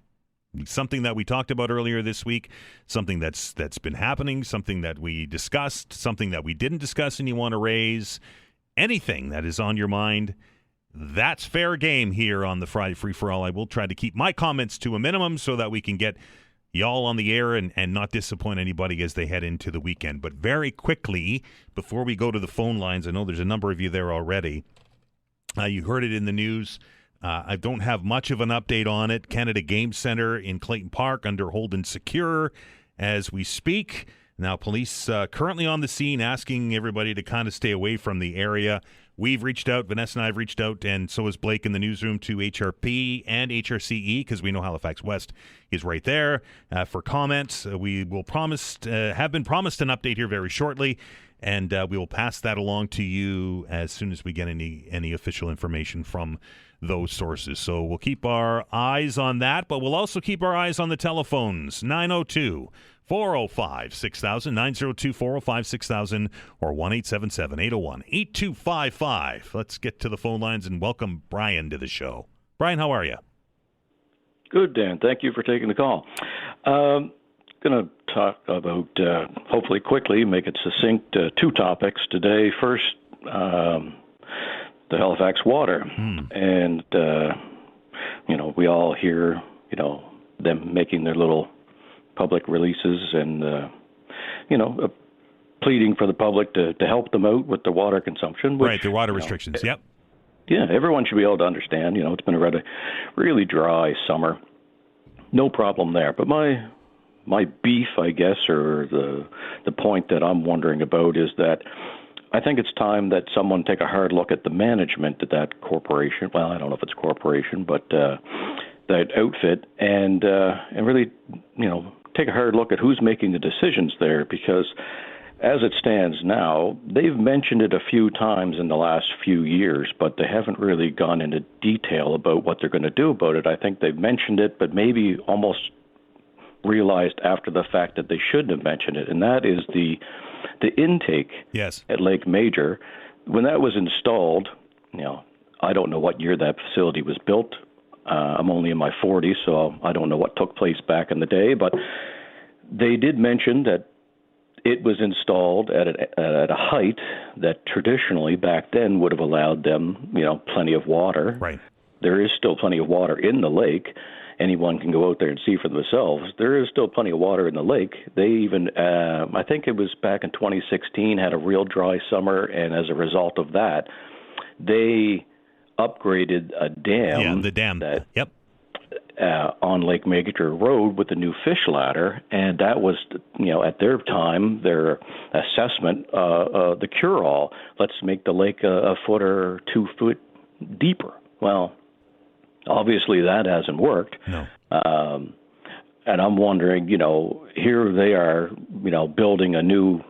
Something that we talked about earlier this week, something that's been happening, something that we discussed, something that we didn't discuss and you want to raise, anything that is on your mind. That's fair game here on the Friday Free-For-All. I will try to keep my comments to a minimum so that we can get y'all on the air and not disappoint anybody as they head into the weekend. But very quickly, before we go to the phone lines, I know there's a number of you there already. You heard it in the news. I don't have much of an update on it. Canada Game Centre in Clayton Park under hold and secure as we speak. Now, police currently on the scene asking everybody to kind of stay away from the area. We've reached out, Vanessa and I have reached out, and so has Blake in the newsroom, to HRP and HRCE, because we know Halifax West is right there, for comments. We will have been promised an update here very shortly, and we will pass that along to you as soon as we get any official information from those sources. So we'll keep our eyes on that, but we'll also keep our eyes on the telephones. 902-405-6000, 902-405-6000, or 1-877-801-8255. Let's get to the phone lines and welcome Brian to the show. Brian, how are you? Good, Dan. Thank you for taking the call. Going to talk about, hopefully quickly, make it succinct, two topics today. First, the Halifax water. And, we all hear, them making their little public releases and, pleading for the public to help them out with the water consumption. Which, right, the water restrictions, yep. Yeah, everyone should be able to understand. It's been a really dry summer. No problem there. But my beef, I guess, or the point that I'm wondering about is that I think it's time that someone take a hard look at the management of that corporation. Well, I don't know if it's a corporation, but that outfit, and really, take a hard look at who's making the decisions there, because as it stands now, they've mentioned it a few times in the last few years, but they haven't really gone into detail about what they're going to do about it. I think they've mentioned it, but maybe almost realized after the fact that they shouldn't have mentioned it, and that is the intake at Lake Major. When that was installed, I don't know what year that facility was built. I'm only in my 40s, so I don't know what took place back in the day, but they did mention that it was installed at a height that traditionally back then would have allowed them, plenty of water. Right. There is still plenty of water in the lake. Anyone can go out there and see for themselves. There is still plenty of water in the lake. They even, I think it was back in 2016, had a real dry summer, and as a result of that, they upgraded a dam. Yeah, the dam. Yep. On Lake Major Road with the new fish ladder, and that was, at their time, their assessment, the cure-all. Let's make the lake a foot or 2 foot deeper. Well, obviously that hasn't worked. No. And I'm wondering, here they are, building a new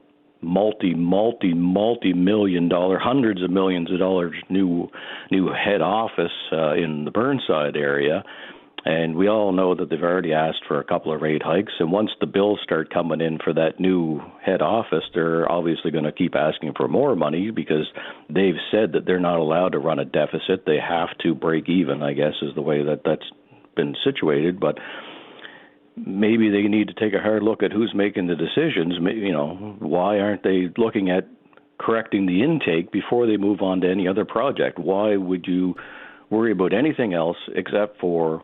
multi-million dollar, hundreds of millions of dollars new head office in the Burnside area. And we all know that they've already asked for a couple of rate hikes. And once the bills start coming in for that new head office, they're obviously going to keep asking for more money, because they've said that they're not allowed to run a deficit. They have to break even, I guess, is the way that's been situated. But maybe they need to take a hard look at who's making the decisions. Why aren't they looking at correcting the intake before they move on to any other project? Why would you worry about anything else except for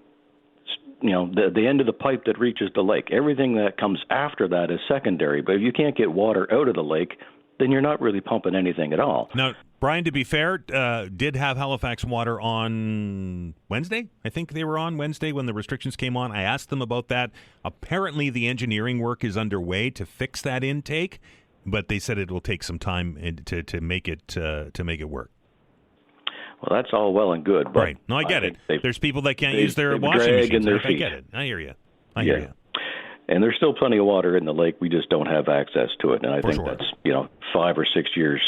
the end of the pipe that reaches the lake? Everything that comes after that is secondary. But if you can't get water out of the lake, then you're not really pumping anything at all. Now, Brian, to be fair, did have Halifax Water on Wednesday. I think they were on Wednesday when the restrictions came on. I asked them about that. Apparently, the engineering work is underway to fix that intake, but they said it will take some time to make it work. Well, that's all well and good. But right. No, I get it. There's people that can't use their washing machines. I get it. I hear you. I hear you. And there's still plenty of water in the lake. We just don't have access to it. And I think that's 5 or 6 years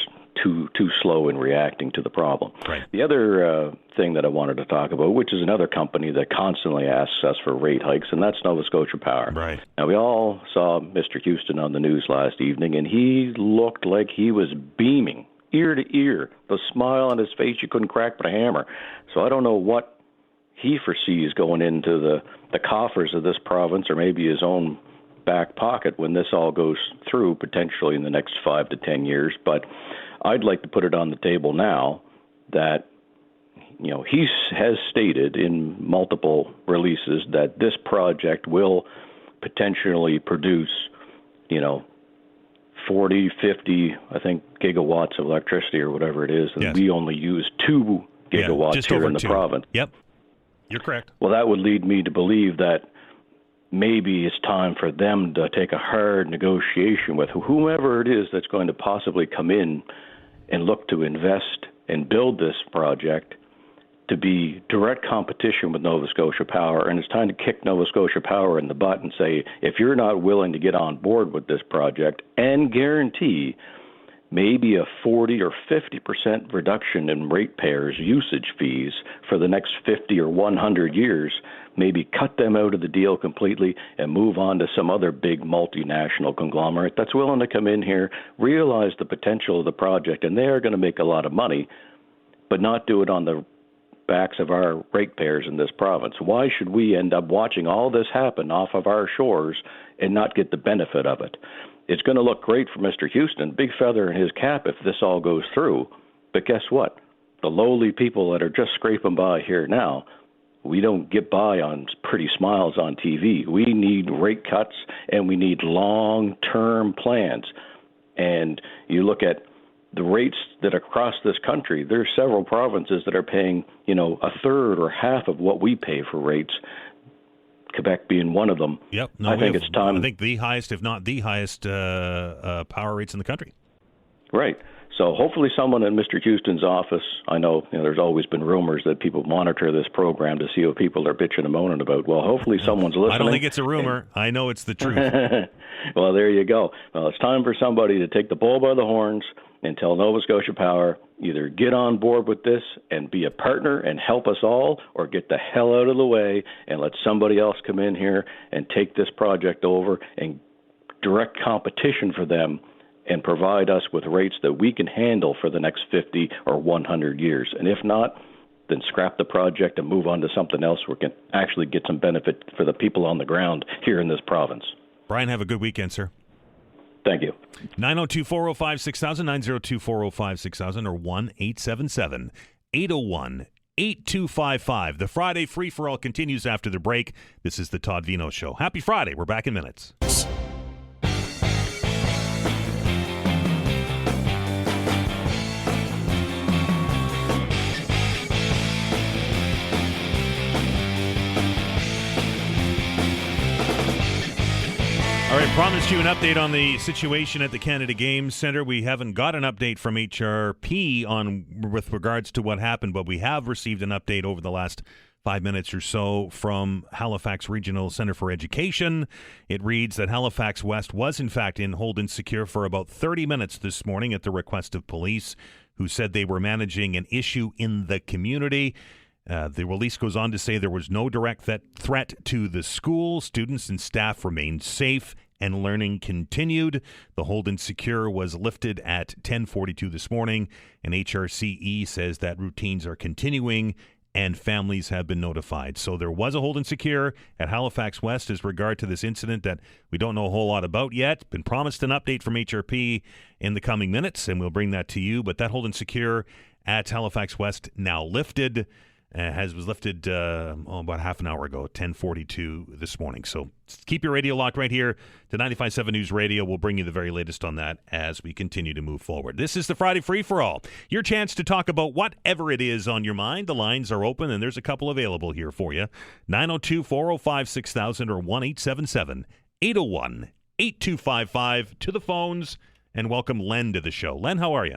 too slow in reacting to the problem. Right. The other thing that I wanted to talk about, which is another company that constantly asks us for rate hikes, and that's Nova Scotia Power. Right. Now, we all saw Mr. Houston on the news last evening, and he looked like he was beaming ear to ear, the smile on his face you couldn't crack but a hammer. So I don't know what he foresees going into the coffers of this province, or maybe his own back pocket when this all goes through, potentially in the next 5 to 10 years. But I'd like to put it on the table now that he has stated in multiple releases that this project will potentially produce, 40, 50, I think, gigawatts of electricity or whatever it is, and yes. we only use 2 gigawatts here in the province. Yep, you're correct. Well, that would lead me to believe that maybe it's time for them to take a hard negotiation with whomever it is that's going to possibly come in and look to invest and build this project to be direct competition with Nova Scotia Power. And it's time to kick Nova Scotia Power in the butt and say, if you're not willing to get on board with this project and guarantee maybe a 40 or 50% reduction in ratepayers' usage fees for the next 50 or 100 years, maybe cut them out of the deal completely and move on to some other big multinational conglomerate that's willing to come in here, realize the potential of the project, and they are going to make a lot of money, but not do it on the backs of our ratepayers in this province. Why should we end up watching all this happen off of our shores and not get the benefit of it? It's going to look great for Mr. Houston, big feather in his cap if this all goes through. But guess what? The lowly people that are just scraping by here now, we don't get by on pretty smiles on TV. We need rate cuts and we need long-term plans. And you look at the rates that across this country, there's several provinces that are paying, a third or half of what we pay for rates, Quebec being one of them. Yep. I think it's time. I think the highest, if not the highest, power rates in the country. Right. So hopefully someone in Mr. Houston's office, I know, there's always been rumors that people monitor this program to see what people are bitching and moaning about. Well, hopefully someone's listening. I don't think it's a rumor. I know it's the truth. Well, there you go. Well, it's time for somebody to take the bull by the horns and tell Nova Scotia Power, either get on board with this and be a partner and help us all, or get the hell out of the way and let somebody else come in here and take this project over and direct competition for them and provide us with rates that we can handle for the next 50 or 100 years. And if not, then scrap the project and move on to something else where we can actually get some benefit for the people on the ground here in this province. Brian, have a good weekend, sir. Thank you. 902-405-6000, 902-405-6000, or 1-877-801-8255. The Friday free-for-all continues after the break. This is the Todd Veinotte Show. Happy Friday. We're back in minutes. All right, promised you an update on the situation at the Canada Games Centre. We haven't got an update from HRP with regards to what happened, but we have received an update over the last 5 minutes or so from Halifax Regional Centre for Education. It reads that Halifax West was in fact in hold and secure for about 30 minutes this morning at the request of police, who said they were managing an issue in the community. The release goes on to say there was no direct threat to the school. Students and staff remained safe and learning continued. The hold and secure was lifted at 10:42 this morning, and HRCE says that routines are continuing and families have been notified. So there was a hold and secure at Halifax West as regard to this incident that we don't know a whole lot about yet. Been promised an update from HRP in the coming minutes, and we'll bring that to you. But that hold and secure at Halifax West now lifted. Was lifted about half an hour ago, 10:42 this morning. So keep your radio locked right here to 95.7 News Radio. We'll bring you the very latest on that as we continue to move forward. This is the Friday Free-for-All. Your chance to talk about whatever it is on your mind. The lines are open, and there's a couple available here for you. 902-405-6000 or 1-877-801-8255 to the phones. And welcome Len to the show. Len, how are you?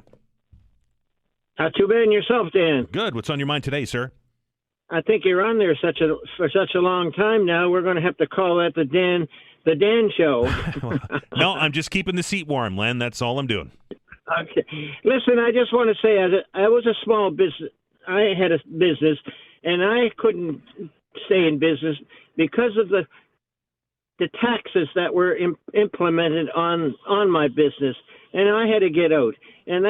Not too bad. And yourself, Dan? Good. What's on your mind today, sir? I think you're on there for such a long time now. We're going to have to call that the Dan Show. No, I'm just keeping the seat warm, Len. That's all I'm doing. Okay. Listen, I just want to say, I was a small business. I had a business, and I couldn't stay in business because of the taxes that were implemented on my business, and I had to get out. And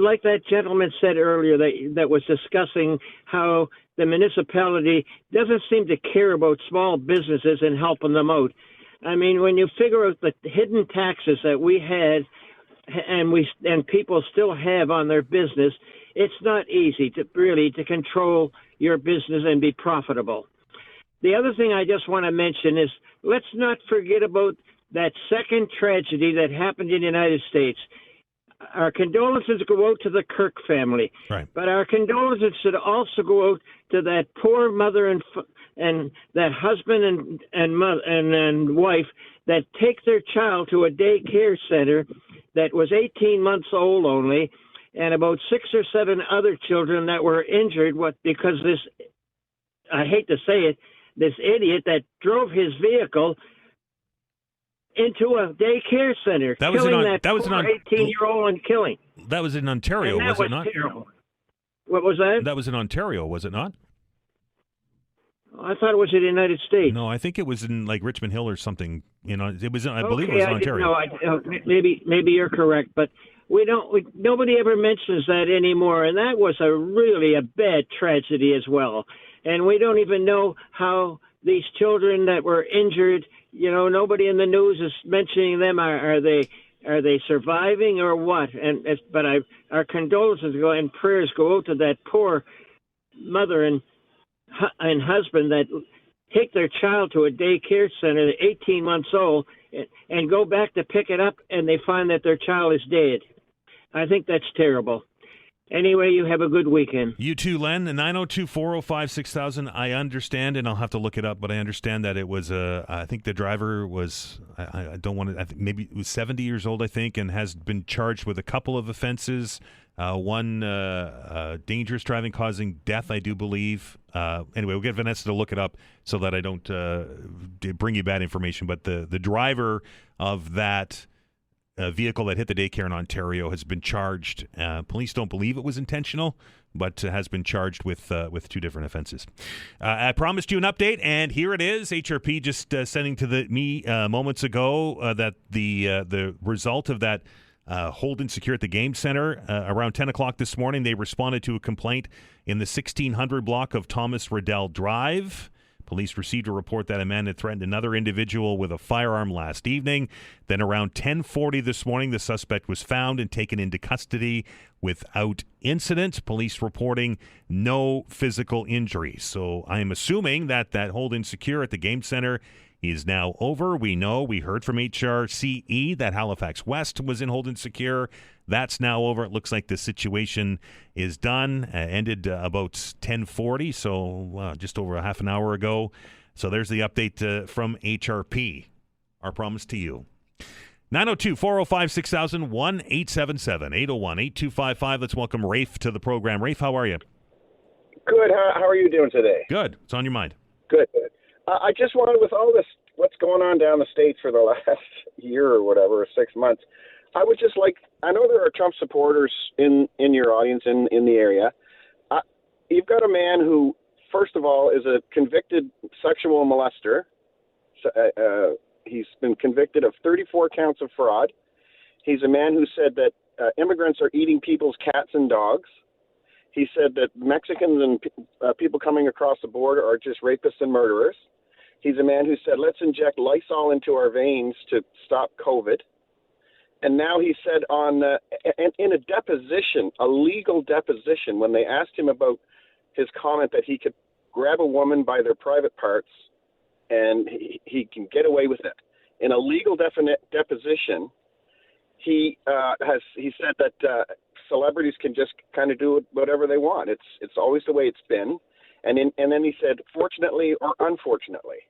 like that gentleman said earlier that was discussing how the municipality doesn't seem to care about small businesses and helping them out. I mean, when you figure out the hidden taxes that we had and people still have on their business, it's not easy to control your business and be profitable. the other thing I just want to mention is let's not forget about that second tragedy that happened in the United States. Our condolences go out to the Kirk family, Right. but our condolences should also go out to that poor mother and that husband and wife that take their child to a daycare center that was 18 months old only, and about 6 or 7 other children that were injured because this, I hate to say it, this idiot that drove his vehicle into a daycare center, killing that poor 18-year-old and killing. That was in Ontario, was it not? Terrible. What was that? That was in Ontario, was it not? I thought it was in the United States. No, I think it was in like Richmond Hill or something. It was. I believe it was in Ontario. Maybe you're correct, but nobody ever mentions that anymore, and that was really a bad tragedy as well. And we don't even know how these children that were injured. Nobody in the news is mentioning them. Are they surviving or what? But our condolences and prayers go out to that poor mother and husband that take their child to a daycare center, 18 months old, and go back to pick it up, and they find that their child is dead. I think that's terrible. Anyway, you have a good weekend. You too, Len. 902-405-6000. I understand, and I'll have to look it up, but I understand that it was I think the driver was, I don't want to, I think maybe it was 70 years old, I think, and has been charged with a couple of offenses. One dangerous driving causing death, I do believe. Anyway, we'll get Vanessa to look it up so that I don't bring you bad information. But the driver of that vehicle that hit the daycare in Ontario has been charged. Police don't believe it was intentional, but has been charged with 2 different offenses. I promised you an update, and here it is. HRP just sending to me moments ago that the result of that hold and secure at the game center around 10 o'clock this morning, they responded to a complaint in the 1600 block of Thomas Riddell Drive. Police received a report that a man had threatened another individual with a firearm last evening. Then around 10:40 this morning, the suspect was found and taken into custody without incident. Police reporting no physical injuries. So I am assuming that hold and secure at the game center is now over. We heard from HRCE that Halifax West was in hold and secure. That's now over. It looks like the situation is done. Ended about 10:40, so just over a half an hour ago. So there's the update from HRP. Our promise to you. 902-405-6000, 1-877-801-8255. Let's welcome Rafe to the program. Rafe, how are you? Good. How are you doing today? Good. What's on your mind? Good. I just wanted, with all this, what's going on down the States for the last year or whatever, or 6 months, I would just like, I know there are Trump supporters in your audience in the area. You've got a man who, first of all, is a convicted sexual molester. He's been convicted of 34 counts of fraud. He's a man who said that immigrants are eating people's cats and dogs. He said that Mexicans and people coming across the border are just rapists and murderers. He's a man who said, let's inject Lysol into our veins to stop COVID. And now he said in a deposition, a legal deposition, when they asked him about his comment that he could grab a woman by their private parts and he can get away with it. In a legal deposition, he said that celebrities can just kind of do whatever they want. It's always the way it's been. And then he said, fortunately or unfortunately.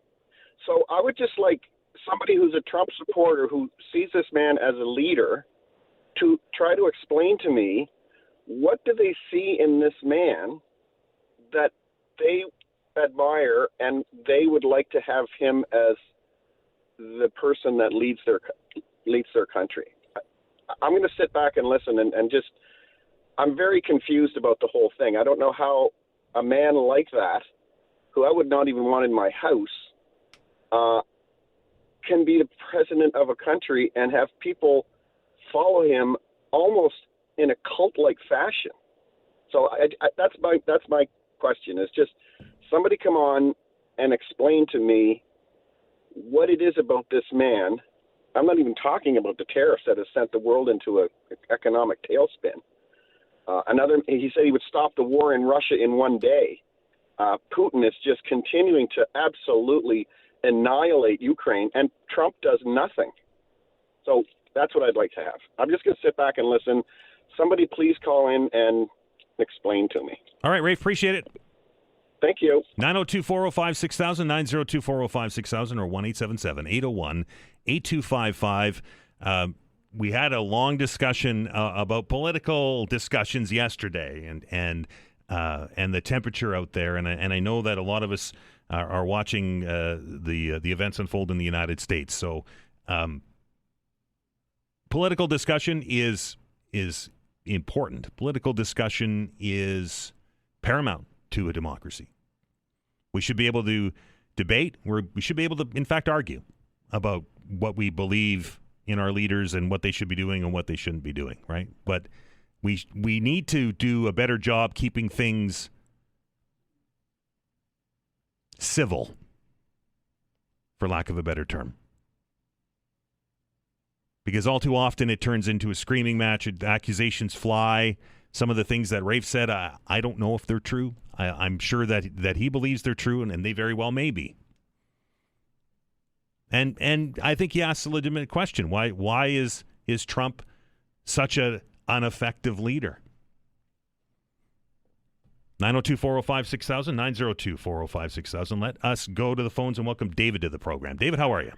So I would just like somebody who's a Trump supporter who sees this man as a leader to try to explain to me, what do they see in this man that they admire and they would like to have him as the person that leads their country. I'm going to sit back and listen and just, I'm very confused about the whole thing. I don't know how a man like that, who I would not even want in my house, can be the president of a country and have people follow him almost in a cult-like fashion. So that's my question. Is just somebody come on and explain to me what it is about this man. I'm not even talking about the tariffs that has sent the world into an economic tailspin. He said he would stop the war in Russia in one day. Putin is just continuing to absolutely annihilate Ukraine, and Trump does nothing. So that's what I'd like to have. I'm just going to sit back and listen. Somebody please call in and explain to me. All right, Rafe, appreciate it. Thank you. 902-405-6000, 902-405-6000, or 1-877-801-8255. We had a long discussion about political discussions yesterday, and the temperature out there, and I know that a lot of us are watching the events unfold in the United States. So, political discussion is important. Political discussion is paramount to a democracy. We should be able to debate. We should be able to, in fact, argue about what we believe in our leaders and what they should be doing and what they shouldn't be doing, right? But we need to do a better job keeping things civil, for lack of a better term. Because all too often it turns into a screaming match. Accusations fly. Some of the things that Rafe said, I don't know if they're true. I'm sure that he believes they're true, and they very well may be. And I think he asks a legitimate question. Why is Trump such an ineffective leader? 902-405-6000, 902-405-6000. Let us go to the phones and welcome David to the program. David, how are you?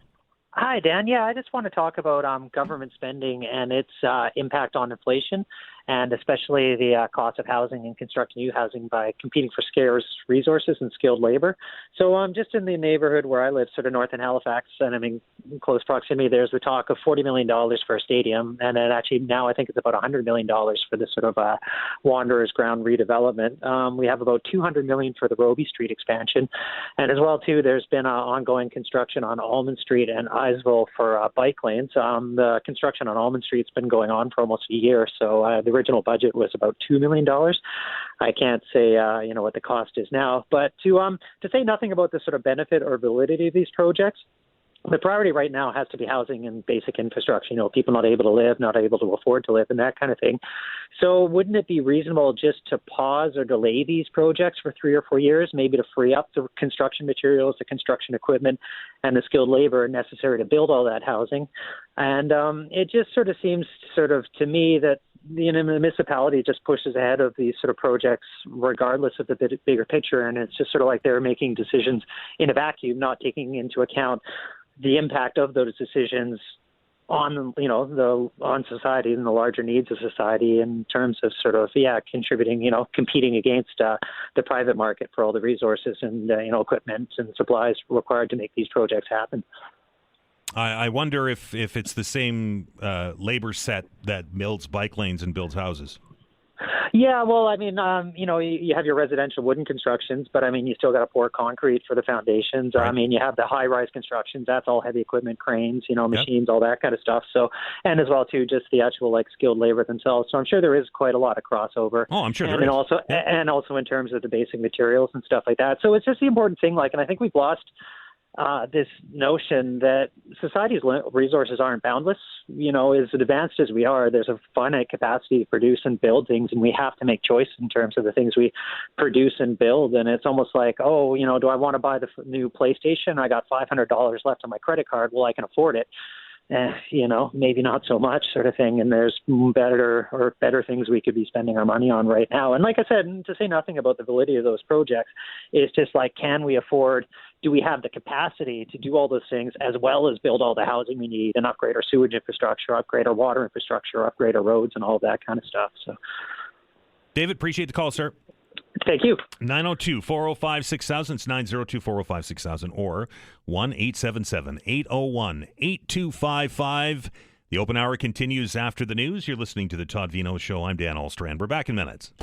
Hi, Dan. Yeah, I just want to talk about government spending and its impact on inflation, and especially the cost of housing and constructing new housing by competing for scarce resources and skilled labor. So just in the neighborhood where I live, sort of north in Halifax, and I'm in close proximity, there's the talk of $40 million for a stadium, and then actually now I think it's about $100 million for this sort of Wanderers ground redevelopment. We have about $200 million for the Robie Street expansion, and as well, too, there's been ongoing construction on Almond Street and Iceville for bike lanes. The construction on Almond Street's been going on for almost a year, so the original budget was about $2 million. I can't say what the cost is now, but to say nothing about the sort of benefit or validity of these projects, the priority right now has to be housing and basic infrastructure, people not able to live, not able to afford to live, and that kind of thing. So wouldn't it be reasonable just to pause or delay these projects for 3 or 4 years, maybe to free up the construction materials, the construction equipment, and the skilled labor necessary to build all that housing? And it just sort of seems to me that the municipality just pushes ahead of these sort of projects regardless of the bigger picture, and it's just sort of like they're making decisions in a vacuum, not taking into account the impact of those decisions on on society and the larger needs of society in terms of contributing, competing against the private market for all the resources and equipment and supplies required to make these projects happen. I wonder if it's the same labor set that builds bike lanes and builds houses. Yeah, well, I mean, you have your residential wooden constructions, but I mean, you still got to pour concrete for the foundations. Right. I mean, you have the high-rise constructions. That's all heavy equipment, cranes, machines, all that kind of stuff. So, and as well too, just the actual skilled labor themselves. So I'm sure there is quite a lot of crossover. Oh, I'm sure there is. Also, and also in terms of the basic materials and stuff like that. So it's just the important thing. And I think we've lost this notion that society's resources aren't boundless. As advanced as we are, there's a finite capacity to produce and build things, and we have to make choices in terms of the things we produce and build. And it's almost like, do I want to buy the new PlayStation? I got $500 left on my credit card. Well, I can afford it. Maybe not so much sort of thing. And there's better things we could be spending our money on right now. And like I said, to say nothing about the validity of those projects, it's just can we afford, do we have the capacity to do all those things as well as build all the housing we need and upgrade our sewage infrastructure, upgrade our water infrastructure, upgrade our roads and all that kind of stuff. So, David, appreciate the call, sir. Thank you. 902-405-6000. It's 902-405-6000 or 1-877-801-8255. The open hour continues after the news. You're listening to the Todd Veinotte Show. I'm Dan Allders. We're back in minutes.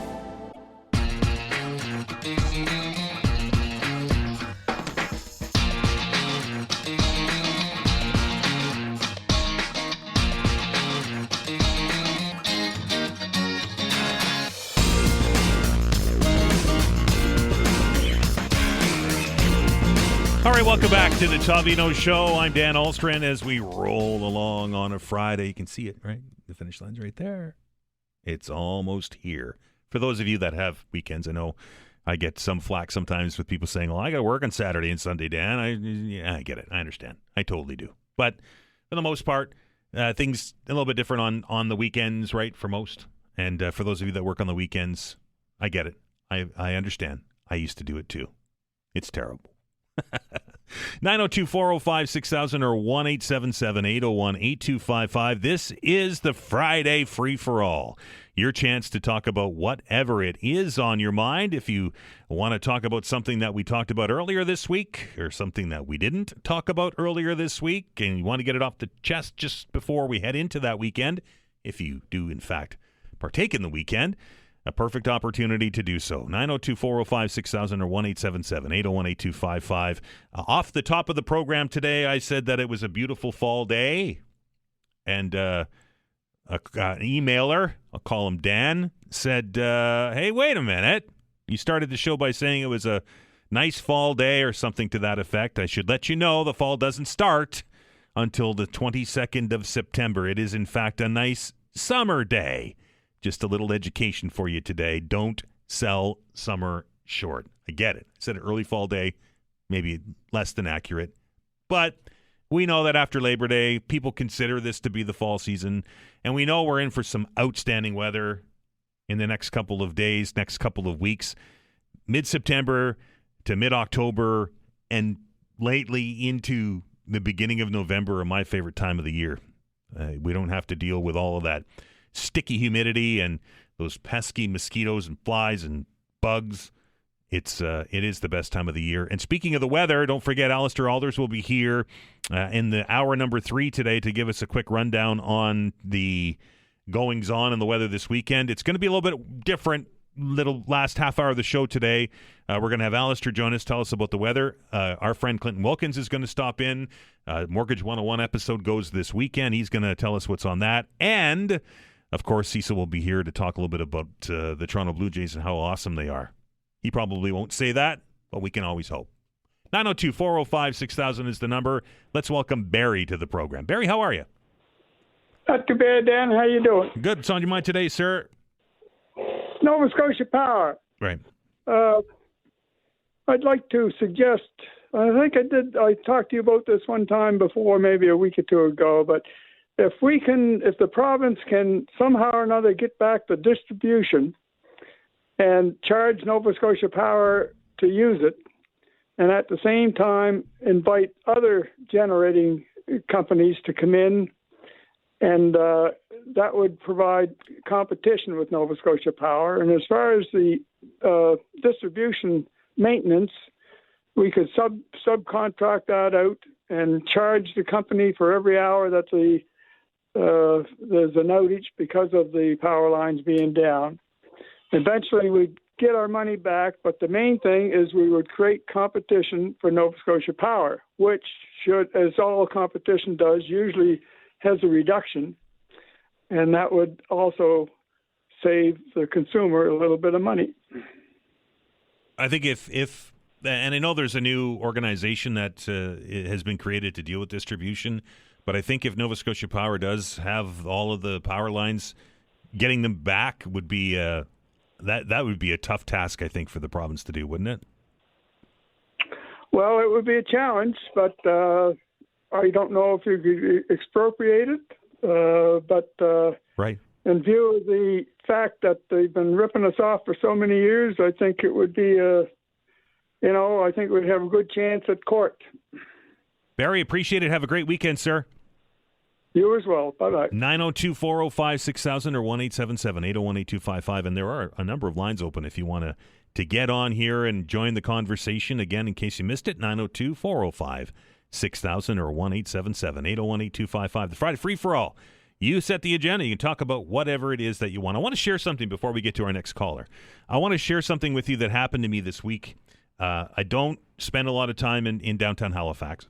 All right, welcome back to the Todd Veinotte Show. I'm Dan Allders. As we roll along on a Friday, you can see it, right? The finish line's right there. It's almost here. For those of you that have weekends, I know I get some flack sometimes with people saying, well, I got to work on Saturday and Sunday, Dan. I get it. I understand. I totally do. But for the most part, things a little bit different on the weekends, right, for most. And for those of you that work on the weekends, I get it. I understand. I used to do it too. It's terrible. 902-405-6000 or 1-877-801-8255. This is the Friday Free-for-All. Your chance to talk about whatever it is on your mind. If you want to talk about something that we talked about earlier this week or something that we didn't talk about earlier this week and you want to get it off the chest just before we head into that weekend, if you do, in fact, partake in the weekend, a perfect opportunity to do so. 902-405-6000 or 1-877-801-8255. Off the top of the program today, I said that it was a beautiful fall day. And an emailer, I'll call him Dan, said, hey, wait a minute. You started the show by saying it was a nice fall day or something to that effect. I should let you know the fall doesn't start until the 22nd of September. It is, in fact, a nice summer day. Just a little education for you today. Don't sell summer short. I get it. I said an early fall day, maybe less than accurate. But we know that after Labor Day, people consider this to be the fall season. And we know we're in for some outstanding weather in the next couple of days, next couple of weeks. Mid-September to mid-October and lately into the beginning of November are my favorite time of the year. We don't have to deal with all of that sticky humidity and those pesky mosquitoes and flies and bugs. It is the best time of the year. And speaking of the weather, don't forget Allister Aalders will be here in the hour number 3 today to give us a quick rundown on the goings-on and the weather this weekend. It's going to be a little bit different, little last half hour of the show today. We're going to have Allister join us, tell us about the weather. Our friend Clinton Wilkins is going to stop in. Mortgage 101 episode goes this weekend. He's going to tell us what's on that. And of course, Cecil will be here to talk a little bit about the Toronto Blue Jays and how awesome they are. He probably won't say that, but we can always hope. 902-405-6000 is the number. Let's welcome Barry to the program. Barry, how are you? Not too bad, Dan. How you doing? Good. What's on your mind today, sir? Nova Scotia Power. Right. I'd like to suggest, I talked to you about this one time before, maybe a week or two ago, but if the province can somehow or another get back the distribution and charge Nova Scotia Power to use it, and at the same time invite other generating companies to come in, and that would provide competition with Nova Scotia Power. And as far as the distribution maintenance, we could subcontract that out and charge the company for every hour that there's an outage because of the power lines being down. Eventually, we'd get our money back, but the main thing is we would create competition for Nova Scotia Power, which should, as all competition does, usually has a reduction, and that would also save the consumer a little bit of money. I think if and I know there's a new organization that has been created to deal with distribution, but I think if Nova Scotia Power does have all of the power lines, getting them back would be that would be a tough task, I think, for the province to do, wouldn't it? Well, it would be a challenge, but I don't know if you could expropriate it. But right. In view of the fact that they've been ripping us off for so many years, I think it would be I think we'd have a good chance at court. Barry, appreciate it. Have a great weekend, sir. You as well. Bye-bye. 902-405-6000 or 1-877-801-8255. And there are a number of lines open if you want to get on here and join the conversation. Again, in case you missed it, 902-405-6000 or 1-877-801-8255. The Friday Free-for-All. You set the agenda. You can talk about whatever it is that you want. I want to share something before we get to our next caller. I want to share something with you that happened to me this week. I don't spend a lot of time in downtown Halifax.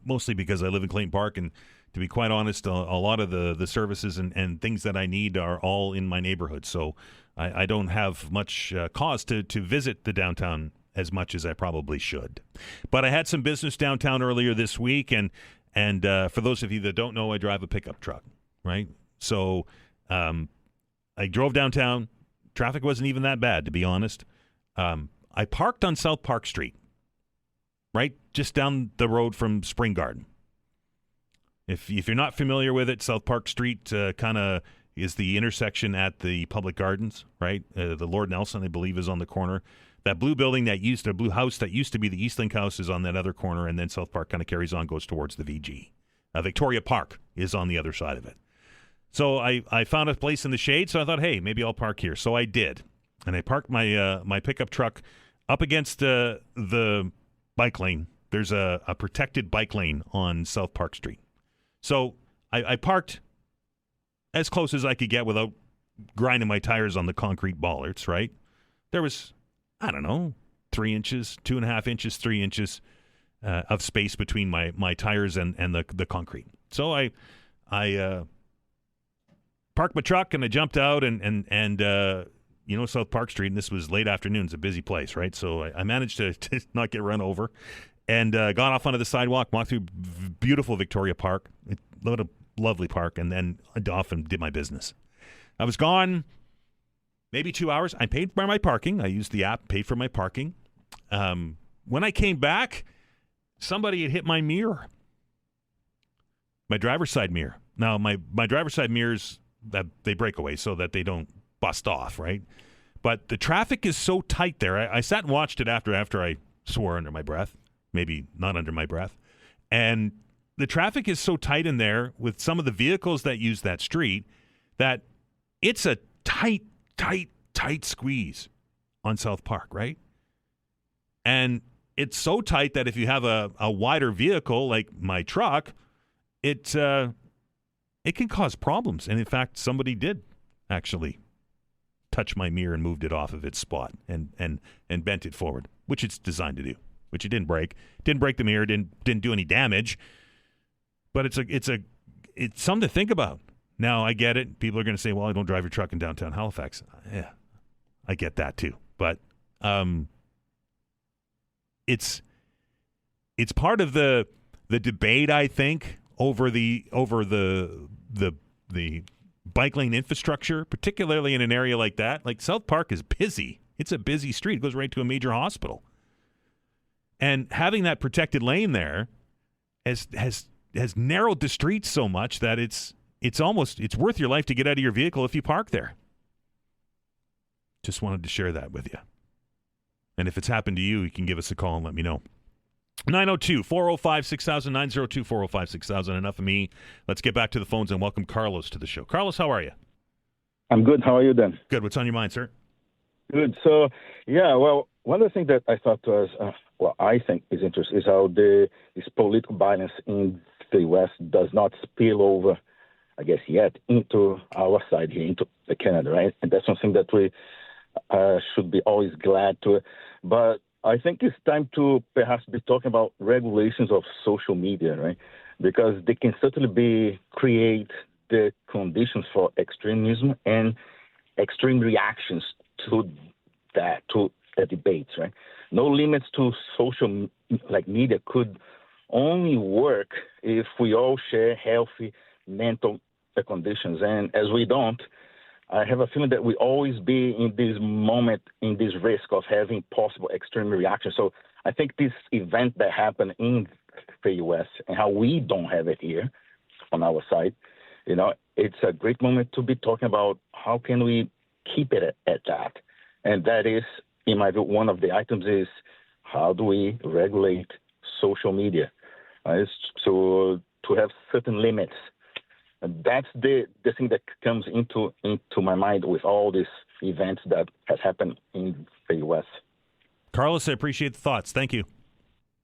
Mostly because I live in Clayton Park, and to be quite honest, a lot of the services and things that I need are all in my neighborhood. So I don't have much cause to visit the downtown as much as I probably should. But I had some business downtown earlier this week, and for those of you that don't know, I drive a pickup truck, right? So I drove downtown. Traffic wasn't even that bad, to be honest. I parked on South Park Street, right just down the road from Spring Garden. If you're not familiar with it, South Park Street kind of is the intersection at the Public Gardens, right? The Lord Nelson, I believe, is on the corner. That blue building the blue house that used to be the Eastlink House is on that other corner, and then South Park kind of carries on, goes towards the VG. Victoria Park is on the other side of it. So I found a place in the shade, so I thought, hey, maybe I'll park here. So I did. And I parked my pickup truck up against the bike lane. There's a protected bike lane on South Park Street. So I parked as close as I could get without grinding my tires on the concrete bollards, right? There was, I don't know, 3 inches, 2.5 inches, 3 inches of space between my tires and the concrete. So I parked my truck and I jumped out and South Park Street, and this was late afternoon. It's a busy place, right? So I managed to not get run over and got off onto the sidewalk, walked through beautiful Victoria Park. What a lovely park, and then off and did my business. I was gone maybe 2 hours. I paid for my parking. I used the app, paid for my parking. When I came back, somebody had hit my mirror, my driver's side mirror. Now, my driver's side mirrors, that they break away so that they don't bust off, right? But the traffic is so tight there. I sat and watched it after I swore under my breath, maybe not under my breath. And the traffic is so tight in there with some of the vehicles that use that street that it's a tight squeeze on South Park, right? And it's so tight that if you have a wider vehicle like my truck, it can cause problems. And in fact, somebody did actually touch my mirror and moved it off of its spot and bent it forward, which it's designed to do, which it didn't break. Didn't break the mirror, didn't do any damage. But it's something to think about. Now, I get it. People are going to say, well, I don't drive your truck in downtown Halifax. Yeah, I get that too. But it's part of the debate, I think, over the bike lane infrastructure, particularly in an area like that. Like South Park is busy. It's a busy street. It goes right to a major hospital. And having that protected lane there has narrowed the streets so much that it's worth your life to get out of your vehicle if you park there. Just wanted to share that with you. And if it's happened to you, you can give us a call and let me know. 902-405-6000, 902-405-6000. Enough of me. Let's get back to the phones and welcome Carlos to the show. Carlos, how are you? I'm good. How are you, Dan? Good. What's on your mind, sir? Good. So, one of the things that I thought was, I think is interesting is how this political violence in the U.S. does not spill over, I guess, yet into our side here, into Canada, right? And that's something that we should be always glad to. But I think it's time to perhaps be talking about regulations of social media, right? Because they can certainly create the conditions for extremism and extreme reactions to that, to the debates, right? No limits to social media could only work if we all share healthy mental conditions. And as we don't, I have a feeling that we always be in this moment, in this risk of having possible extreme reactions. So I think this event that happened in the U.S. and how we don't have it here on our side, it's a great moment to be talking about how can we keep it at that. And that is, in my view, one of the items is how do we regulate social media? So to have certain limits. And that's the thing that comes into my mind with all these events that has happened in the U.S. Carlos, I appreciate the thoughts. Thank you.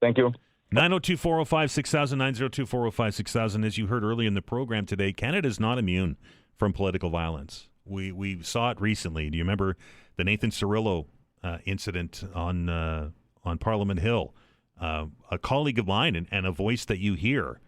Thank you. 902-405-6000, 902-405-6000. As you heard earlier in the program today, Canada is not immune from political violence. We saw it recently. Do you remember the Nathan Cirillo incident on Parliament Hill? A colleague of mine and a voice that you hear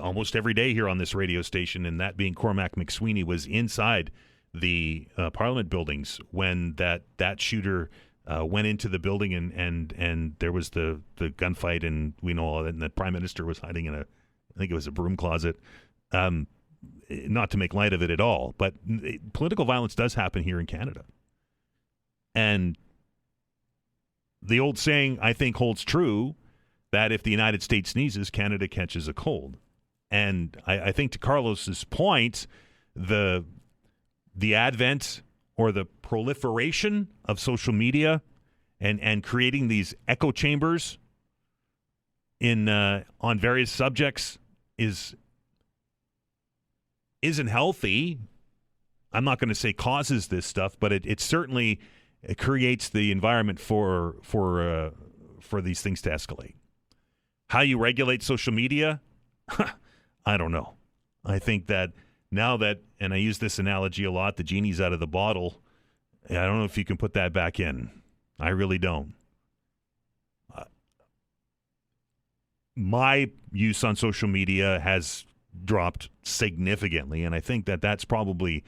almost every day here on this radio station, and that being Cormac McSweeney, was inside the Parliament buildings when that shooter went into the building and there was the gunfight, and we know all that, and the Prime Minister was hiding in I think it was a broom closet. Not to make light of it at all, but political violence does happen here in Canada. And the old saying, I think, holds true, that if the United States sneezes, Canada catches a cold. And I think to Carlos's point, the advent or the proliferation of social media and creating these echo chambers on various subjects isn't healthy. I'm not going to say causes this stuff, but it certainly creates the environment for these things to escalate. How you regulate social media, I don't know. I think that now that, and I use this analogy a lot, the genie's out of the bottle. I don't know if you can put that back in. I really don't. My use on social media has dropped significantly, and I think that that's probably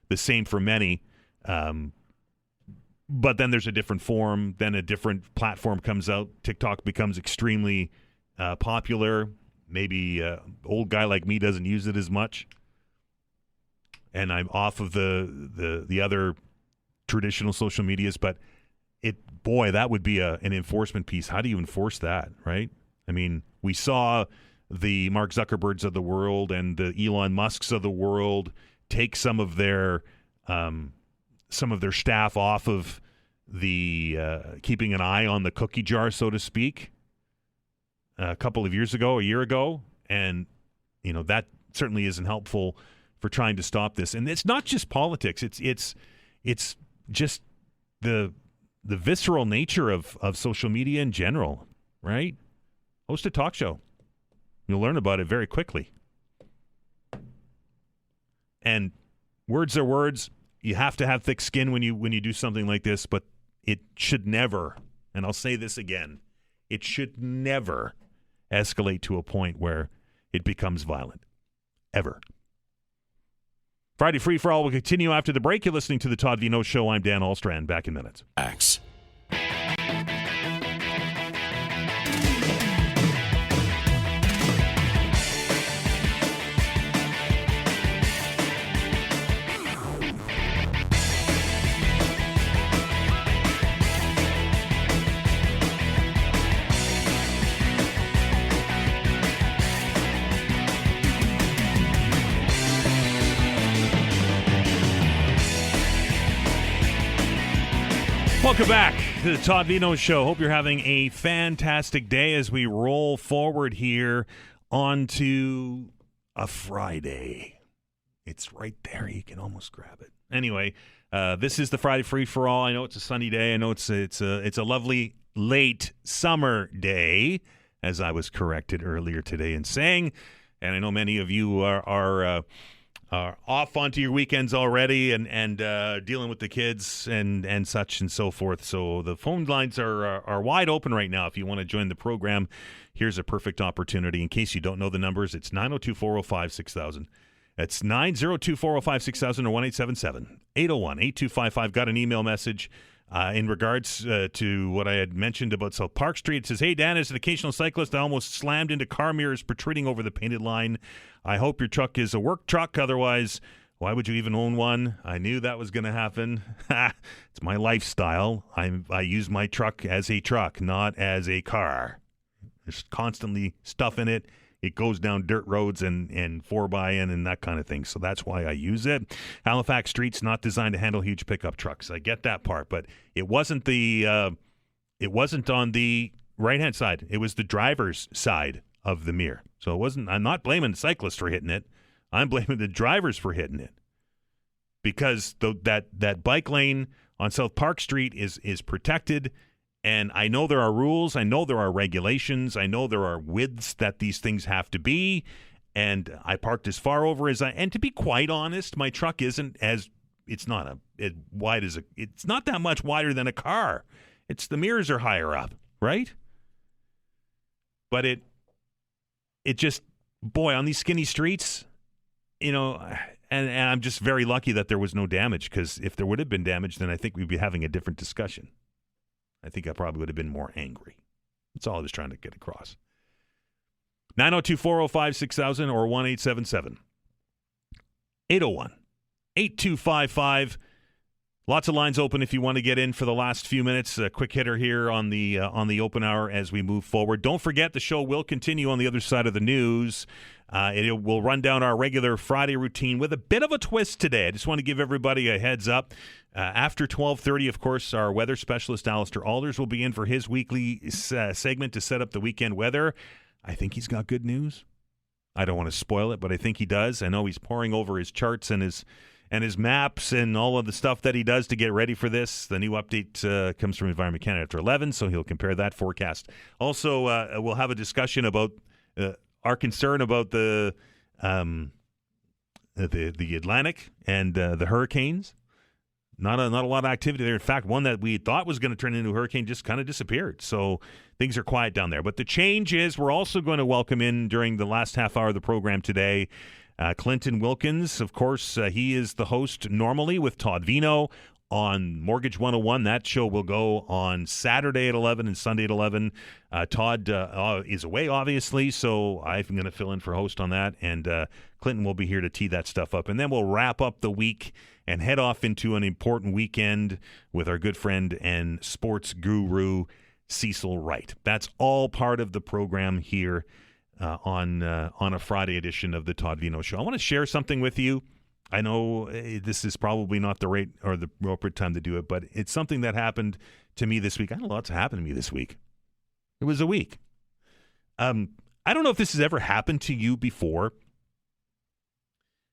the same for many. But then there's a different form. Then a different platform comes out. TikTok becomes extremely popular. Maybe an old guy like me doesn't use it as much. And I'm off of the other traditional social medias. But that would be an enforcement piece. How do you enforce that, right? I mean, we saw the Mark Zuckerbergs of the world and the Elon Musks of the world take some of their staff off of the keeping an eye on the cookie jar, so to speak, a year ago, and that certainly isn't helpful for trying to stop this. And it's not just politics; it's just the visceral nature of social media in general, right? Host a talk show. You'll learn about it very quickly. And words are words. You have to have thick skin when you do something like this, but it should never, and I'll say this again, it should never escalate to a point where it becomes violent. Ever. Friday Free for All will continue after the break. You're listening to the Todd Veinotte Show. I'm Dan Alstrand. Back in minutes. Axe. Welcome back to the Todd Veinotte Show. Hope you're having a fantastic day as we roll forward here onto a Friday. It's right there. You can almost grab it. Anyway, this is the Friday Free for All. I know it's a sunny day. I know it's a lovely late summer day, as I was corrected earlier today in saying. And I know many of you are off onto your weekends already and dealing with the kids and such and so forth. So the phone lines are wide open right now. If you want to join the program, here's a perfect opportunity. In case you don't know the numbers, it's 902-405-6000. It's 902-405-6000 or 1-877-801-8255. Got an email message in regards to what I had mentioned about South Park Street. It says, "Hey, Dan, as an occasional cyclist, I almost slammed into car mirrors protruding over the painted line. I hope your truck is a work truck. Otherwise, why would you even own one? I knew that was going to happen. It's my lifestyle. I use my truck as a truck, not as a car. There's constantly stuff in it. It goes down dirt roads and 4x and that kind of thing. So that's why I use it. Halifax Street's not designed to handle huge pickup trucks. I get that part, but it wasn't on the right-hand side. It was the driver's side of the mirror. So it wasn't. I'm not blaming the cyclist for hitting it. I'm blaming the drivers for hitting it, because that bike lane on South Park Street is protected. And I know there are rules. I know there are regulations. I know there are widths that these things have to be. And I parked as far over as and to be quite honest, my truck it's not it's not that much wider than a car. It's the mirrors are higher up, right? But it just, boy, on these skinny streets, and I'm just very lucky that there was no damage, because if there would have been damage, then I think we'd be having a different discussion. I think I probably would have been more angry. That's all I was trying to get across. 902-405-6000 or 1-877-801-8255. Lots of lines open if you want to get in for the last few minutes. A quick hitter here on the open hour as we move forward. Don't forget, the show will continue on the other side of the news. It will run down our regular Friday routine with a bit of a twist today. I just want to give everybody a heads up. After 12:30, of course, our weather specialist, Allister Aalders, will be in for his weekly segment to set up the weekend weather. I think he's got good news. I don't want to spoil it, but I think he does. I know he's poring over his charts and his maps and all of the stuff that he does to get ready for this. The new update comes from Environment Canada after 11, so he'll compare that forecast. Also, we'll have a discussion about our concern about the Atlantic and the hurricanes. Not a lot of activity there. In fact, one that we thought was going to turn into a hurricane just kind of disappeared. So things are quiet down there. But the change is we're also going to welcome in during the last half hour of the program today Clinton Wilkins. Of course, he is the host normally with Todd Veinotte on Mortgage 101. That show will go on Saturday at 11 and Sunday at 11. Todd is away, obviously, so I'm going to fill in for host on that. And Clinton will be here to tee that stuff up. And then we'll wrap up the week and head off into an important weekend with our good friend and sports guru, Cecil Wright. That's all part of the program here on a Friday edition of the Todd Veinotte Show. I want to share something with you. I know this is probably not the right or the appropriate time to do it, but it's something that happened to me this week. I had lots happened to me this week. It was a week. I don't know if this has ever happened to you before,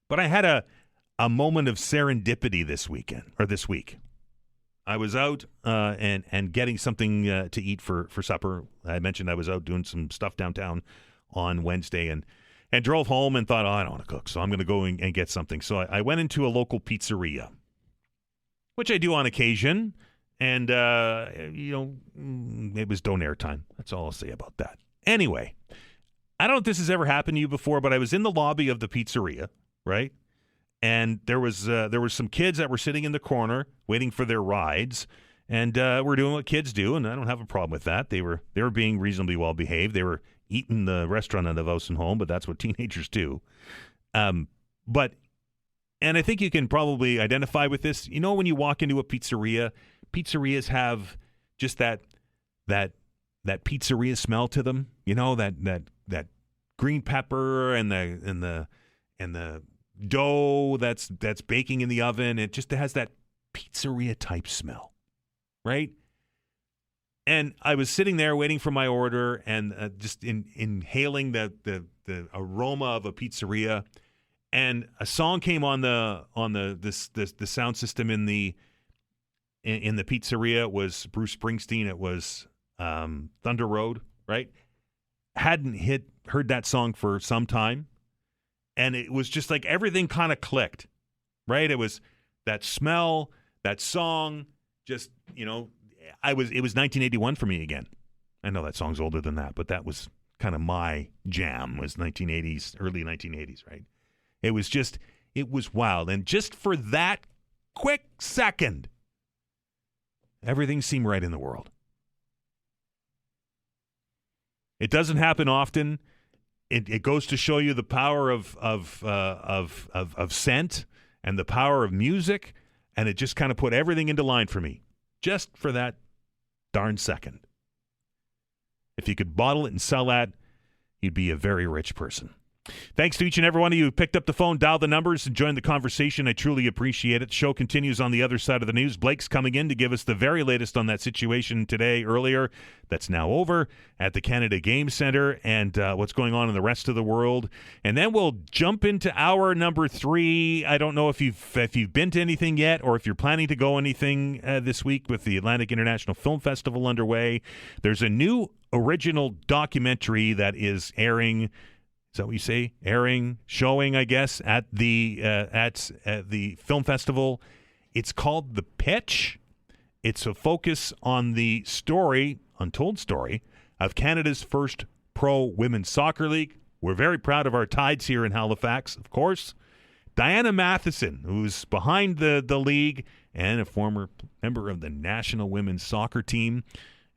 but I had a moment of serendipity this week. I was out and getting something to eat for supper. I mentioned I was out doing some stuff downtown on Wednesday and drove home and thought, I don't want to cook, so I'm going to go and get something. So I went into a local pizzeria, which I do on occasion, and, it was donaire time. That's all I'll say about that. Anyway, I don't know if this has ever happened to you before, but I was in the lobby of the pizzeria, right? And there was some kids that were sitting in the corner waiting for their rides, and we're doing what kids do, and I don't have a problem with that. They were being reasonably well behaved. They were eating the restaurant out of house and home, but that's what teenagers do. And I think you can probably identify with this. You know, when you walk into a pizzeria, pizzerias have just that pizzeria smell to them. You know, that green pepper and the dough that's baking in the oven. It just has that pizzeria type smell, right? And I was sitting there waiting for my order and just inhaling the aroma of a pizzeria, and a song came on the sound system in the pizzeria. It was Bruce Springsteen. It was Thunder Road, right? Hadn't heard that song for some time, and it was just like everything kind of clicked, right? It was that smell, that song, just it was 1981 for me again. I know that song's older than that, but that was kind of my jam, was 1980s, early 1980s, right? It was wild. And just for that quick second, everything seemed right in the world. It doesn't happen often. It goes to show you the power of scent and the power of music, and it just kind of put everything into line for me. Just for that darn second. If you could bottle it and sell that, you'd be a very rich person. Thanks to each and every one of you who picked up the phone, dialed the numbers, and joined the conversation. I truly appreciate it. The show continues on the other side of the news. Blake's coming in to give us the very latest on that situation earlier, that's now over at the Canada Game Centre, and what's going on in the rest of the world. And then we'll jump into hour number 3. I don't know if you've been to anything yet, or if you're planning to go anything this week with the Atlantic International Film Festival underway. There's a new original documentary that is airing. Is that what you say? Showing, I guess, at the film festival. It's called The Pitch. It's a focus on the untold story, of Canada's first pro women's soccer league. We're very proud of our Tides here in Halifax, of course. Diana Matheson, who's behind the league and a former member of the national women's soccer team,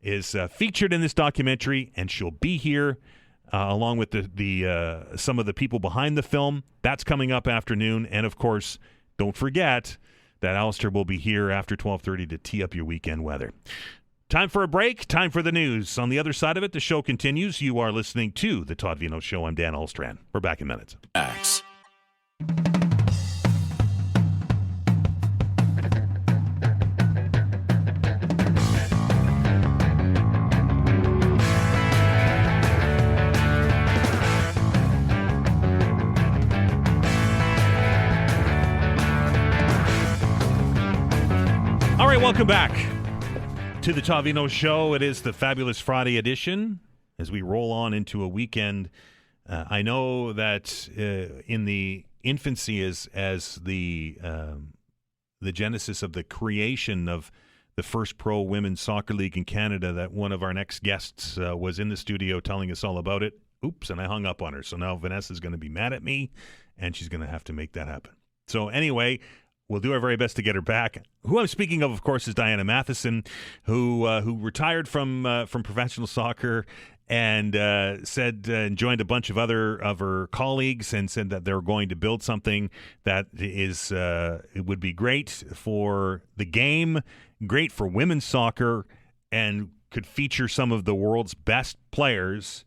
is featured in this documentary, and she'll be here along with the some of the people behind the film. That's coming up afternoon. And, of course, don't forget that Allister will be here after 12:30 to tee up your weekend weather. Time for a break. Time for the news. On the other side of it, the show continues. You are listening to the Todd Veinotte Show. I'm Dan Olstrand. We're back in minutes. Axe. All right, welcome back to the Todd Veinotte Show. It is the Fabulous Friday edition as we roll on into a weekend. I know that in the infancy as the genesis of the creation of the first pro women's soccer league in Canada, that one of our next guests was in the studio telling us all about it. Oops, and I hung up on her. So now Vanessa's going to be mad at me, and she's going to have to make that happen. So anyway, we'll do our very best to get her back. Who I'm speaking of course, is Diana Matheson, who retired from professional soccer and joined a bunch of other of her colleagues and said that they're going to build something that is it would be great for the game, great for women's soccer, and could feature some of the world's best players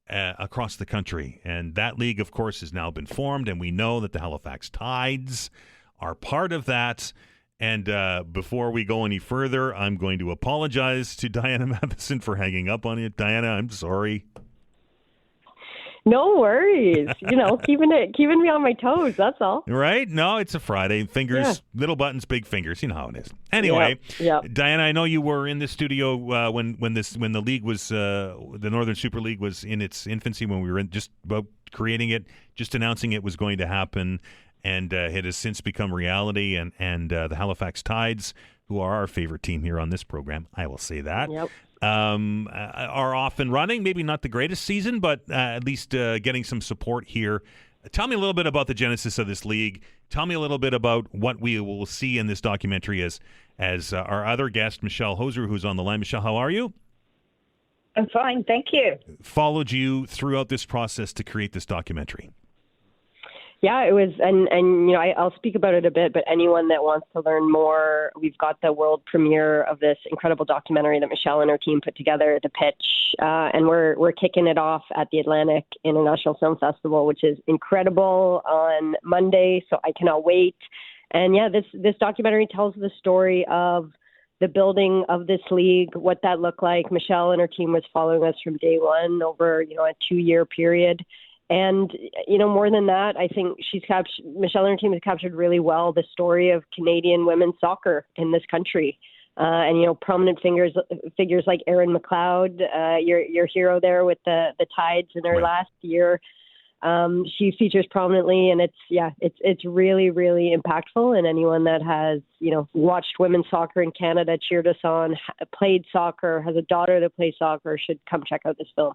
across the country. And that league, of course, has now been formed, and we know that the Halifax Tides are part of that. And before we go any further, I'm going to apologize to Diana Matheson for hanging up on you. Diana, I'm sorry. No worries. Keeping me on my toes, that's all. Right? No, it's a Friday. Fingers, little buttons, big fingers. You know how it is. Anyway, Diana, I know you were in the studio when the league was the Northern Super League was in its infancy, when we were just about creating it, just announcing it was going to happen. And it has since become reality, and the Halifax Tides, who are our favorite team here on this program, I will say that, are off and running. Maybe not the greatest season, but at least getting some support here. Tell me a little bit about the genesis of this league. Tell me a little bit about what we will see in this documentary as our other guest, Michele Hozer, who's on the line. Michele, how are you? I'm fine, thank you. Followed you throughout this process to create this documentary. Yeah, it was, and I'll speak about it a bit, but anyone that wants to learn more, we've got the world premiere of this incredible documentary that Michele and her team put together, The Pitch, and we're kicking it off at the Atlantic International Film Festival, which is incredible, on Monday, so I cannot wait. And yeah, this documentary tells the story of the building of this league, what that looked like. Michele and her team was following us from day one over, a 2-year period. And, more than that, I think Michele and her team has captured really well the story of Canadian women's soccer in this country. And, prominent figures like Erin McLeod, your hero there with the Tides in her last year. She features prominently, and it's really, really impactful. And anyone that has, watched women's soccer in Canada, cheered us on, played soccer, has a daughter that plays soccer, should come check out this film.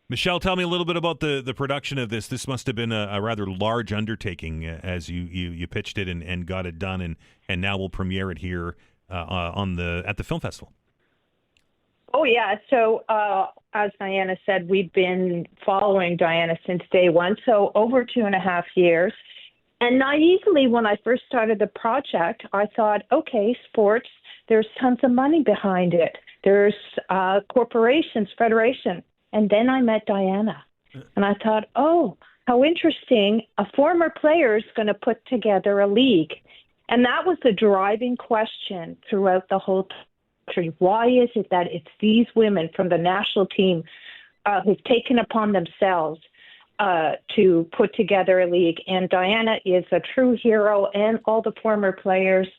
Michele, tell me a little bit about the production of this. This must have been a rather large undertaking as you pitched it and got it done, and now we'll premiere it here at the film festival. Oh, yeah. So as Diana said, we've been following Diana since day one, so over 2.5 years. And naively, when I first started the project, I thought, okay, sports, there's tons of money behind it. There's corporations, federation. And then I met Diana, and I thought, oh, how interesting. A former player is going to put together a league. And that was the driving question throughout the whole country. Why is it that it's these women from the national team who've taken upon themselves to put together a league? And Diana is a true hero, and all the former players.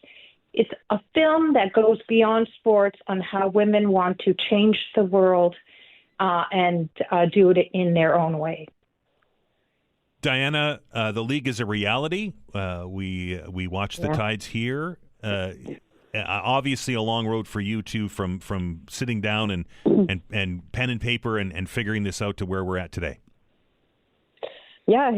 It's a film that goes beyond sports on how women want to change the world and do it in their own way. Diana, the league is a reality. We watch the Tides here. Obviously, a long road for you two from sitting down and pen and paper and figuring this out to where we're at today. Yeah,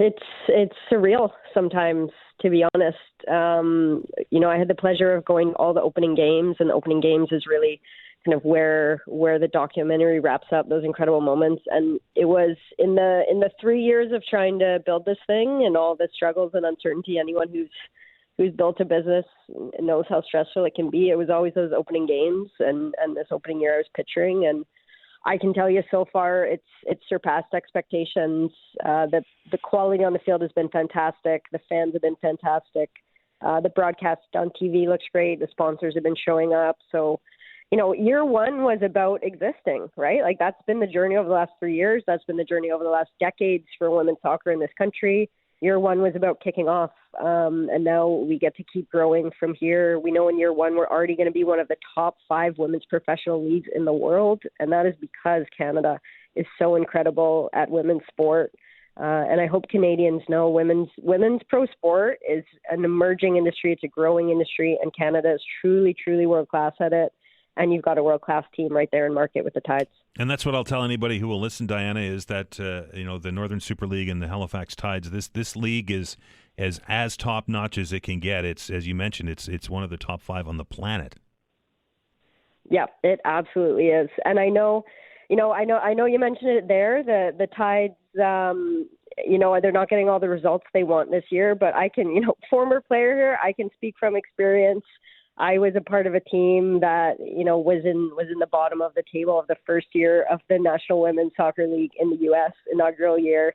it's surreal sometimes, to be honest. I had the pleasure of going to all the opening games, and the opening games is really kind of where the documentary wraps up those incredible moments. And it was in the 3 years of trying to build this thing and all the struggles and uncertainty, anyone who's who's built a business knows how stressful it can be. It was always those opening games and this opening year I was pitching, and I can tell you so far it's surpassed expectations. The quality on the field has been fantastic. The fans have been fantastic. The broadcast on TV looks great. The sponsors have been showing up. So, year one was about existing, right? Like that's been the journey over the last 3 years. That's been the journey over the last decades for women's soccer in this country. Year one was about kicking off. And now we get to keep growing from here. We know in year one, we're already going to be one of the top 5 women's professional leagues in the world. And that is because Canada is so incredible at women's sport. And I hope Canadians know women's pro sport is an emerging industry. It's a growing industry, and Canada is truly, truly world-class at it. And you've got a world-class team right there in market with the Tides. And that's what I'll tell anybody who will listen, Diana, is that, the Northern Super League and the Halifax Tides, this league is as top-notch as it can get. It's, as you mentioned, it's one of the top 5 on the planet. Yeah, it absolutely is. And I know you mentioned it there. The Tides, they're not getting all the results they want this year. But I can, former player here, I can speak from experience. I was a part of a team that was in the bottom of the table of the first year of the National Women's Soccer League in the U.S. inaugural year,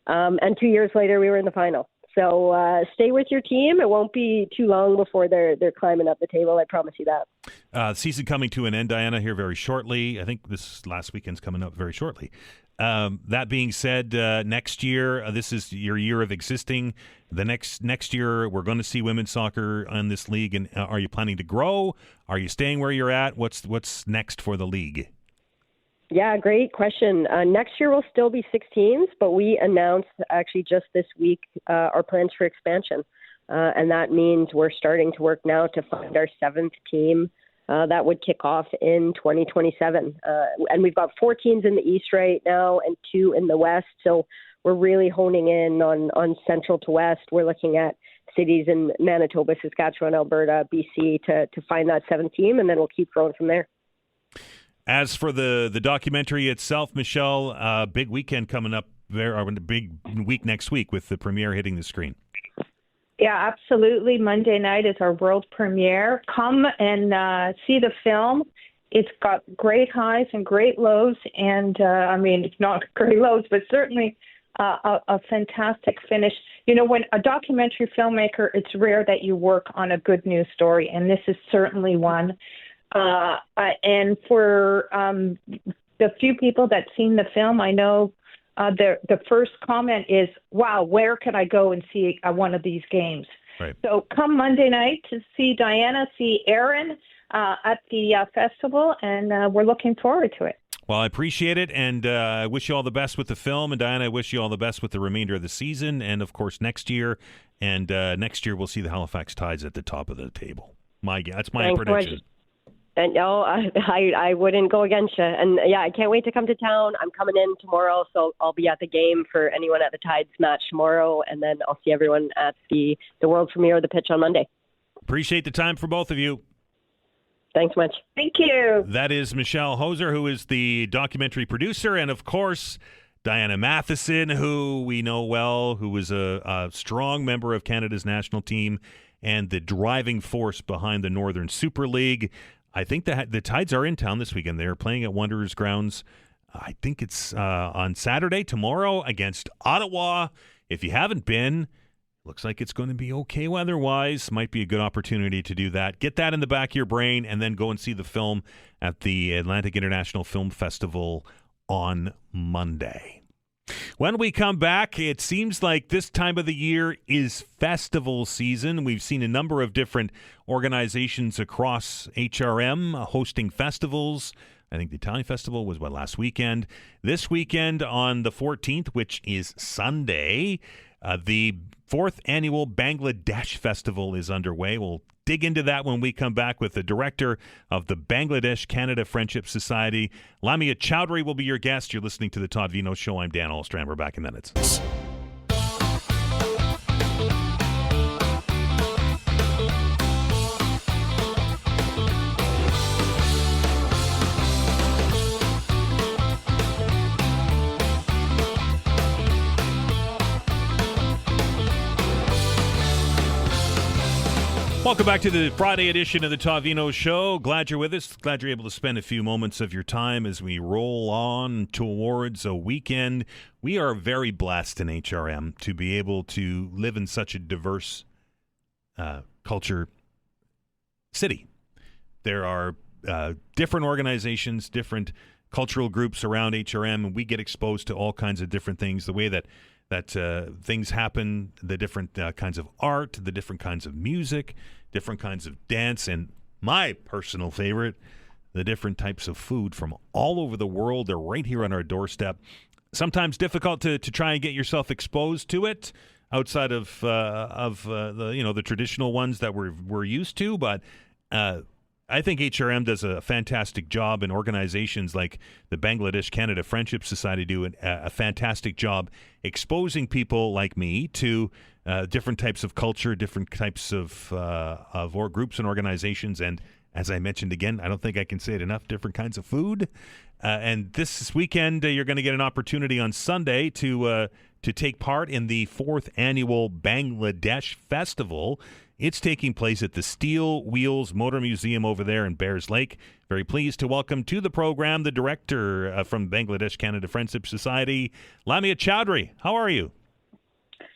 and 2 years later we were in the final. So stay with your team. It won't be too long before they're climbing up the table. I promise you that. Season coming to an end, Diana, here very shortly. I think this last weekend's coming up very shortly. That being said, next year, this is your year of existing. The next year, we're going to see women's soccer on this league. And are you planning to grow? Are you staying where you're at? What's next for the league? Yeah, great question. Next year will still be 6 teams, but we announced actually just this week our plans for expansion. And that means we're starting to work now to find our 7th team. That would kick off in 2027. And we've got 4 teams in the East right now and 2 in the West. So we're really honing in on Central to West. We're looking at cities in Manitoba, Saskatchewan, Alberta, BC to find that 7th team, and then we'll keep growing from there. As for the documentary itself, Michele, big weekend coming up there, or a big week next week with the premiere hitting the screen. Yeah, absolutely. Monday night is our world premiere. Come and see the film. It's got great highs and great lows, and not great lows, but certainly a fantastic finish. When a documentary filmmaker, it's rare that you work on a good news story, and this is certainly one. And for the few people that's seen the film, I know the first comment is, wow, where can I go and see one of these games? Right. So come Monday night to see Diana, see Aaron at the festival, and we're looking forward to it. Well, I appreciate it, and I wish you all the best with the film. And Diana, I wish you all the best with the remainder of the season, and of course next year. And next year we'll see the Halifax Tides at the top of the table. That's my prediction. And no, I wouldn't go against you. And yeah, I can't wait to come to town. I'm coming in tomorrow, so I'll be at the game for anyone at the Tides match tomorrow, and then I'll see everyone at the world premiere of the pitch on Monday. Appreciate the time for both of you. Thanks much. Thank you. That is Michele Hozer, who is the documentary producer, and of course, Diana Matheson, who we know well, who was a strong member of Canada's national team and the driving force behind the Northern Super League. I think the Tides are in town this weekend. They're playing at Wanderers Grounds. I think it's on Saturday, tomorrow, against Ottawa. If you haven't been, looks like it's going to be okay weather-wise. Might be a good opportunity to do that. Get that in the back of your brain, and then go and see the film at the Atlantic International Film Festival on Monday. When we come back, it seems like this time of the year is festival season. We've seen a number of different organizations across HRM hosting festivals. I think the Italian Festival was last weekend. This weekend on the 14th, which is Sunday, the 4th annual Bangladesh Festival is underway. We'll dig into that when we come back with the director of the Bangladesh Canada Friendship Society. Lamia Chowdhury will be your guest. You're listening to the Todd Veinotte Show. I'm Dan Alstrand. We're back in minutes. Welcome back to the Friday edition of the Todd Veinotte Show. Glad you're with us. Glad you're able to spend a few moments of your time as we roll on towards a weekend. We are very blessed in HRM to be able to live in such a diverse culture city. There are different organizations, different cultural groups around HRM, and we get exposed to all kinds of different things. The way that things happen, the different kinds of art, the different kinds of music, different kinds of dance, and my personal favorite, the different types of food from all over the world. They're right here on our doorstep. Sometimes difficult to try and get yourself exposed to it outside of the traditional ones that we're used to, but I think HRM does a fantastic job, and organizations like the Bangladesh Canada Friendship Society do a fantastic job exposing people like me to different types of culture, different types of groups and organizations, and as I mentioned again, I don't think I can say it enough, different kinds of food. And this weekend, you're going to get an opportunity on Sunday to take part in the 4th annual Bangladesh Festival. It's taking place at the Steel Wheels Motor Museum over there in Bears Lake. Very pleased to welcome to the program the director from Bangladesh Canada Friendship Society, Lamia Chowdhury. How are you?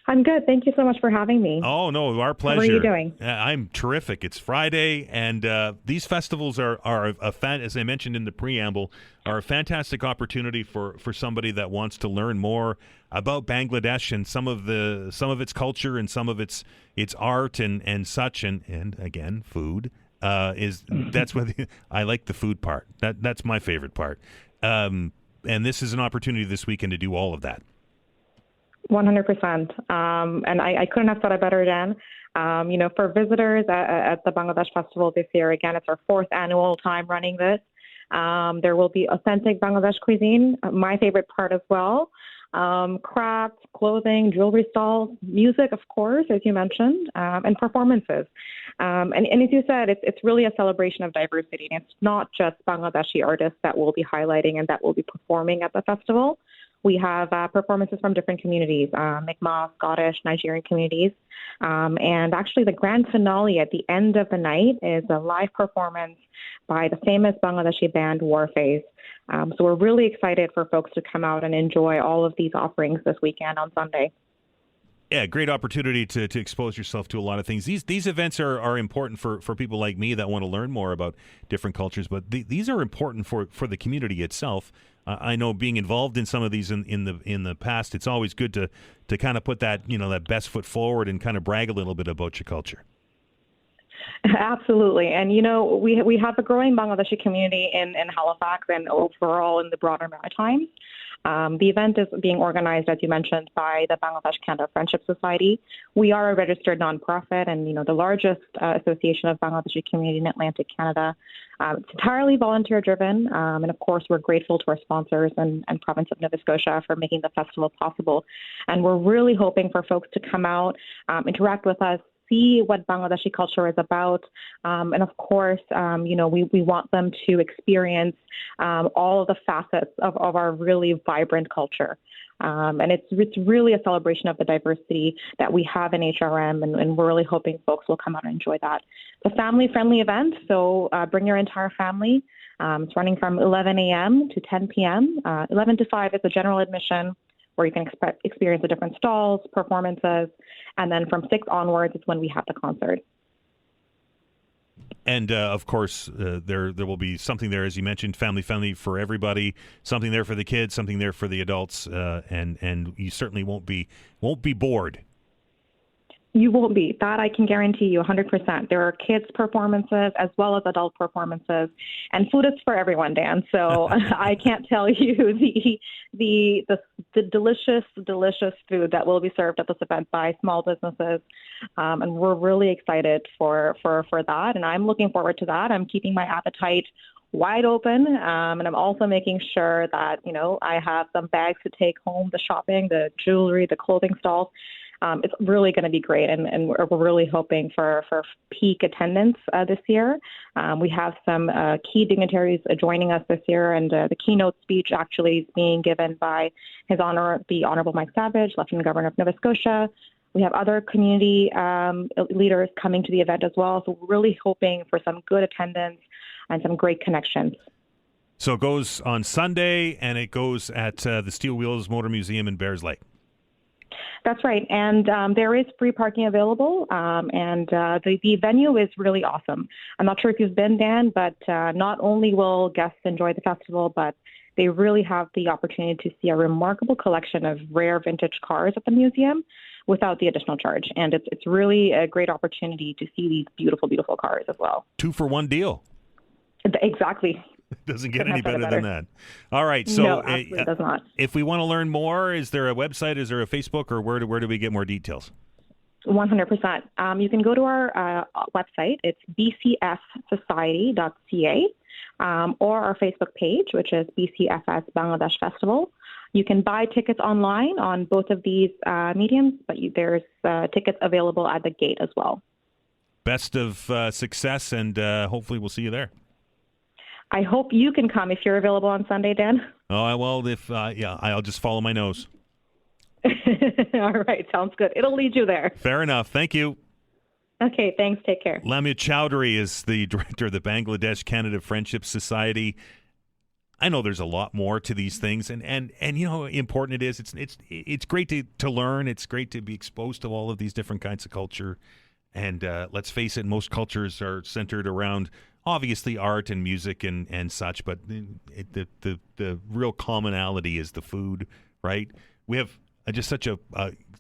I'm good. Thank you so much for having me. Oh, no, our pleasure. How are you doing? I'm terrific. It's Friday, and these festivals are as I mentioned in the preamble, are a fantastic opportunity for somebody that wants to learn more about Bangladesh and some of its culture and some of its art and such, and again, food. That's what I like, the food part. That's my favorite part. And this is an opportunity this weekend to do all of that. 100%. And I couldn't have said it better, Dan. For visitors at the Bangladesh Festival this year, again, it's our 4th annual time running this. There will be authentic Bangladesh cuisine, my favorite part as well. Crafts, clothing, jewelry stalls, music, of course, as you mentioned, and performances. And as you said, it's really a celebration of diversity. And it's not just Bangladeshi artists that will be highlighting and that will be performing at the festival. We have performances from different communities, Mi'kmaq, Scottish, Nigerian communities. And actually the grand finale at the end of the night is a live performance by the famous Bangladeshi band Warfaze. So we're really excited for folks to come out and enjoy all of these offerings this weekend on Sunday. Yeah, great opportunity to expose yourself to a lot of things. These events are important for people like me that want to learn more about different cultures, but these are important for the community itself. I know being involved in some of these in the past, it's always good to kind of put that best foot forward and kind of brag a little bit about your culture. Absolutely. And, we have a growing Bangladeshi community in Halifax and overall in the broader Maritimes. The event is being organized, as you mentioned, by the Bangladesh Canada Friendship Society. We are a registered nonprofit and, the largest association of Bangladeshi community in Atlantic Canada. It's entirely volunteer-driven, and of course, we're grateful to our sponsors and province of Nova Scotia for making the festival possible. And we're really hoping for folks to come out, interact with us, see what Bangladeshi culture is about. And of course, we want them to experience all of the facets of our really vibrant culture. And it's really a celebration of the diversity that we have in HRM, and we're really hoping folks will come out and enjoy that. It's a family-friendly event, so bring your entire family. It's running from 11 a.m. to 10 p.m. 11 to 5 is the general admission, where you can experience the different stalls, performances, and then from 6 onwards is when we have the concert. And, of course, there will be something there, as you mentioned, family-friendly for everybody, something there for the kids, something there for the adults, and you certainly won't be bored. You won't be. That I can guarantee you 100%. There are kids' performances as well as adult performances, and food is for everyone, Dan. So I can't tell you the delicious food that will be served at this event by small businesses, and we're really excited for that. And I'm looking forward to that. I'm keeping my appetite wide open, and I'm also making sure that I have some bags to take home, the shopping, the jewelry, the clothing stalls. It's really going to be great, and we're really hoping for peak attendance this year. We have some key dignitaries joining us this year, and the keynote speech actually is being given by His Honor, the Honorable Mike Savage, Lieutenant Governor of Nova Scotia, We have other community leaders coming to the event as well. So we're really hoping for some good attendance and some great connections. So it goes on Sunday, and it goes at the Steel Wheels Motor Museum in Bears Lake. That's right. And there is free parking available. And the venue is really awesome. I'm not sure if you've been, Dan, but not only will guests enjoy the festival, but they really have the opportunity to see a remarkable collection of rare vintage cars at the museum without the additional charge. And it's really a great opportunity to see these beautiful, beautiful cars as well. 2-for-1 deal. Exactly. Doesn't get any better than that. All right. So no, absolutely does not. If we want to learn more, is there a website? Is there a Facebook? Or where do we get more details? 100%. You can go to our website. It's bcfsociety.ca or our Facebook page, which is BCFS Bangladesh Festival. You can buy tickets online on both of these mediums, but there's tickets available at the gate as well. Best of success, and hopefully we'll see you there. I hope you can come if you're available on Sunday, Dan. Oh, well, I'll just follow my nose. All right, sounds good. It'll lead you there. Fair enough. Thank you. Okay, thanks. Take care. Lamia Chowdhury is the director of the Bangladesh-Canada Friendship Society. I know there's a lot more to these things, and you know how important it is. It's great to learn. It's great to be exposed to all of these different kinds of culture. And let's face it, most cultures are centered around obviously art and music and such, but the real commonality is the food, right? We have just such a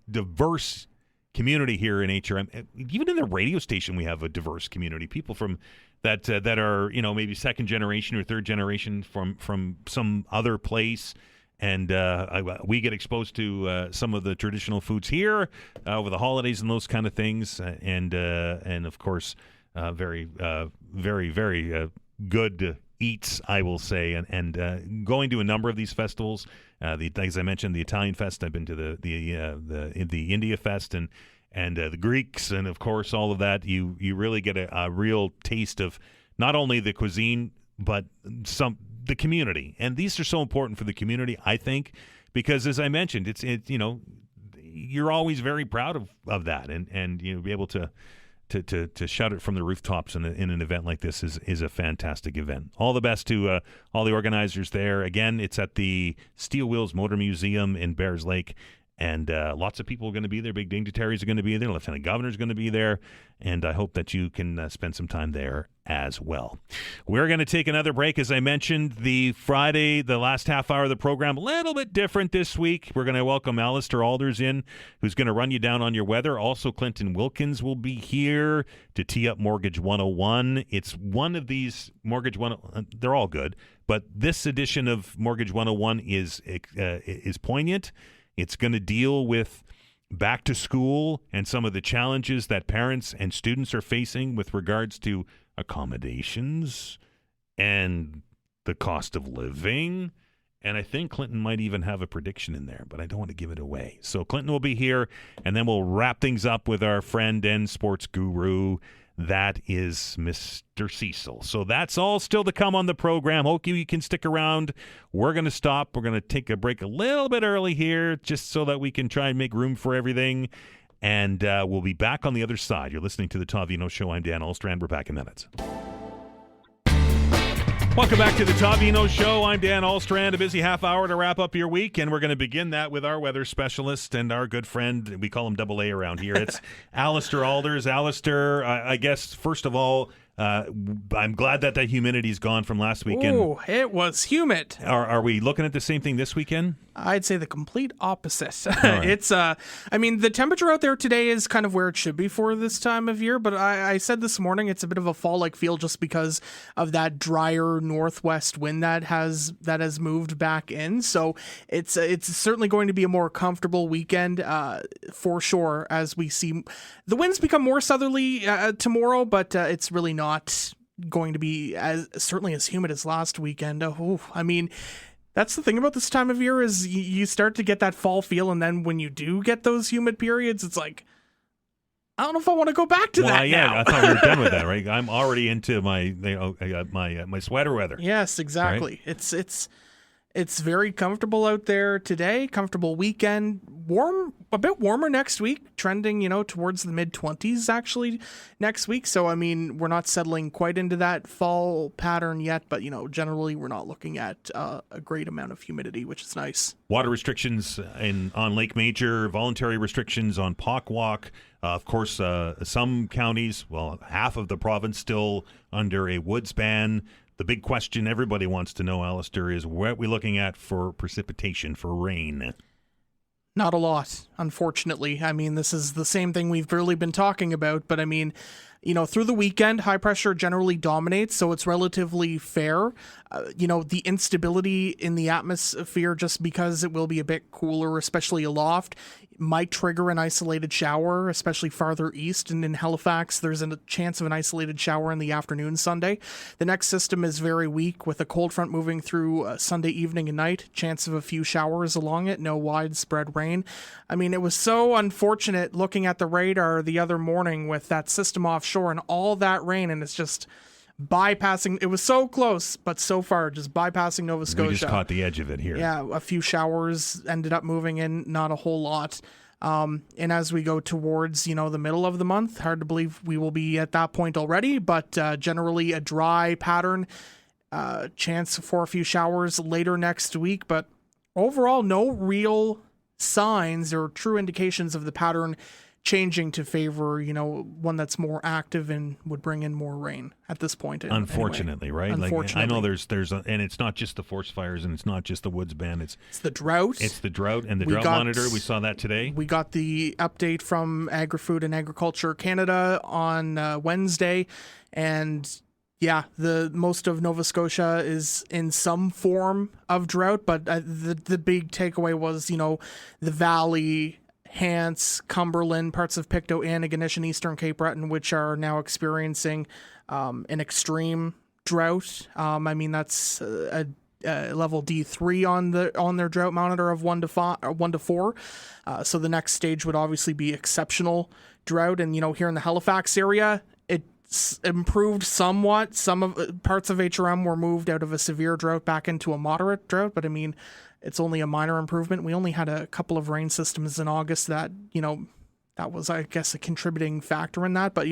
diverse community here in HRM. Even in the radio station, we have a diverse community. People from that are maybe second generation or third generation from some other place, and we get exposed to some of the traditional foods here over the holidays and those kind of things, and of course. Very, very good eats, I will say, and going to a number of these festivals. As I mentioned, the Italian Fest. I've been to the India Fest and the Greeks, and of course all of that. You really get a real taste of not only the cuisine but the community, and these are so important for the community, I think, because as I mentioned, it's you're always very proud of that, and be able to shout it from the rooftops in an event like this is a fantastic event. All the best to all the organizers there. Again, it's at the Steel Wheels Motor Museum in Bears Lake, and lots of people are going to be there. Big dignitaries are going to be there. Lieutenant Governor is going to be there, and I hope that you can spend some time there as well. We're going to take another break. As I mentioned, the Friday, the last half hour of the program, a little bit different this week. We're going to welcome Allister Aalders in, who's going to run you down on your weather. Also, Clinton Wilkins will be here to tee up Mortgage 101. It's one of these Mortgage 101. They're all good, but this edition of Mortgage 101 is poignant. It's going to deal with back to school and some of the challenges that parents and students are facing with regards to accommodations and the cost of living. And I think Clinton might even have a prediction in there, but I don't want to give it away. So Clinton will be here, and then we'll wrap things up with our friend and sports guru. That is Mr. Cecil. So that's all still to come on the program. Hope you can stick around. We're going to stop. We're going to take a break a little bit early here just so that we can try and make room for everything. And we'll be back on the other side. You're listening to the Todd Veinotte Show. I'm Dan Aalders. We're back in minutes. Welcome back to the Todd Veinotte Show. I'm Dan Aalders. A busy half hour to wrap up your week, and we're going to begin that with our weather specialist and our good friend. We call him Double A around here. It's Allister Aalders. Allister, I guess, first of all, I'm glad that humidity's gone from last weekend. Oh, it was humid. Are we looking at the same thing this weekend? I'd say the complete opposite. Right. It's, I mean, the temperature out there today is kind of where it should be for this time of year, but I said this morning it's a bit of a fall-like feel just because of that drier northwest wind that has moved back in. So it's certainly going to be a more comfortable weekend for sure as we see the winds become more southerly tomorrow, but it's really not going to be certainly as humid as last weekend. I mean, that's the thing about this time of year is you start to get that fall feel, and then when you do get those humid periods, it's like, I don't know if I want to go back to that yeah, now. I thought we were done with that, right? I'm already into my my sweater weather. Yes, exactly. Right? It's very comfortable out there today. Comfortable weekend. Warm, a bit warmer next week, trending, towards the mid-20s actually next week. So, I mean, we're not settling quite into that fall pattern yet, but, generally we're not looking at a great amount of humidity, which is nice. Water restrictions on Lake Major, voluntary restrictions on Pockwalk. Of course, some counties, half of the province still under a woods ban. The big question everybody wants to know, Allister, is what are we looking at for precipitation, for rain? Not a lot, unfortunately. I mean, this is the same thing we've really been talking about, but I mean, through the weekend, high pressure generally dominates, so it's relatively fair. The instability in the atmosphere, just because it will be a bit cooler, especially aloft, might trigger an isolated shower, especially farther east. And in Halifax, there's a chance of an isolated shower in the afternoon Sunday. The next system is very weak, with a cold front moving through Sunday evening and night. Chance of a few showers along it, no widespread rain. I mean, it was so unfortunate looking at the radar the other morning with that system offshore and all that rain, and it's just bypassing. It was so close, but so far just bypassing Nova Scotia. We just caught the edge of it here. Yeah, a few showers ended up moving in, not a whole lot. And as we go towards, the middle of the month, hard to believe we will be at that point already, but generally a dry pattern, chance for a few showers later next week, but overall no real signs or true indications of the pattern changing to favor, one that's more active and would bring in more rain at this point. Unfortunately, anyway. Right? Unfortunately. I know there's and it's not just the forest fires and it's not just the woods ban. It's the drought. It's the drought and the drought monitor. We saw that today. We got the update from Agri-Food and Agriculture Canada on Wednesday, and yeah, the most of Nova Scotia is in some form of drought, but the big takeaway was, the valley, Hants, Cumberland, parts of Pictou, Antigonish, and Eastern Cape Breton, which are now experiencing an extreme drought. I mean, that's a level D3 on their drought monitor of 1 to 4. So the next stage would obviously be exceptional drought. And here in the Halifax area, it's improved somewhat. Some of parts of HRM were moved out of a severe drought back into a moderate drought, but I mean, it's only a minor improvement. We only had a couple of rain systems in August that, that was, I guess, a contributing factor in that. But,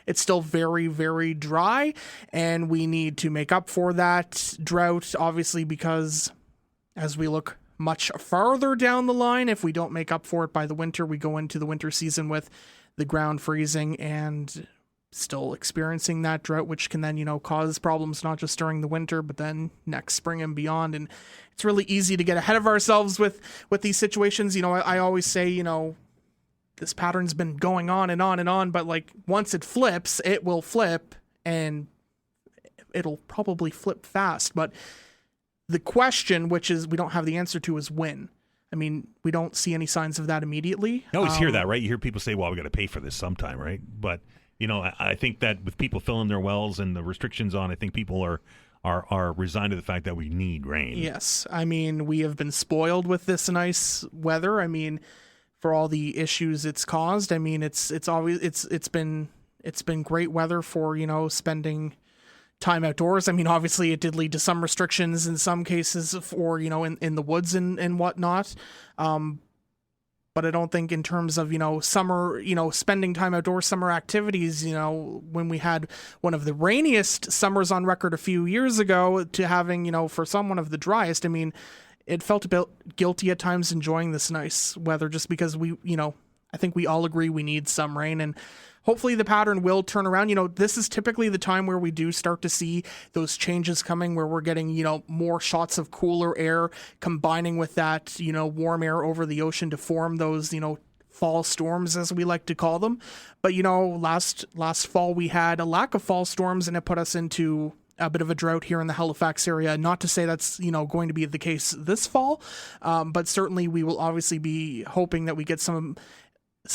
it's still very, very dry, and we need to make up for that drought, obviously, because as we look much farther down the line, if we don't make up for it by the winter, we go into the winter season with the ground freezing and still experiencing that drought, which can then, cause problems not just during the winter, but then next spring and beyond. And it's really easy to get ahead of ourselves with these situations. I always say, this pattern's been going on and on and on, but like once it flips, it will flip, and it'll probably flip fast. But the question, which is we don't have the answer to, is when. I mean, we don't see any signs of that immediately. You always hear that, right? You hear people say, well, we got to pay for this sometime, right? But I think that with people filling their wells and the restrictions on, I think people are resigned to the fact that we need rain. Yes. I mean, we have been spoiled with this nice weather. I mean, for all the issues it's caused. I mean, it's been great weather for, spending time outdoors. I mean, obviously it did lead to some restrictions in some cases for, in the woods and whatnot. But I don't think in terms of, summer, spending time outdoors, summer activities, when we had one of the rainiest summers on record a few years ago to having, for some, one of the driest, I mean, it felt a bit guilty at times enjoying this nice weather just because I think we all agree we need some rain, and hopefully the pattern will turn around. This is typically the time where we do start to see those changes coming, where we're getting, more shots of cooler air combining with that, warm air over the ocean to form those, fall storms, as we like to call them. But, last fall we had a lack of fall storms, and it put us into a bit of a drought here in the Halifax area. Not to say that's, going to be the case this fall, but certainly we will obviously be hoping that we get some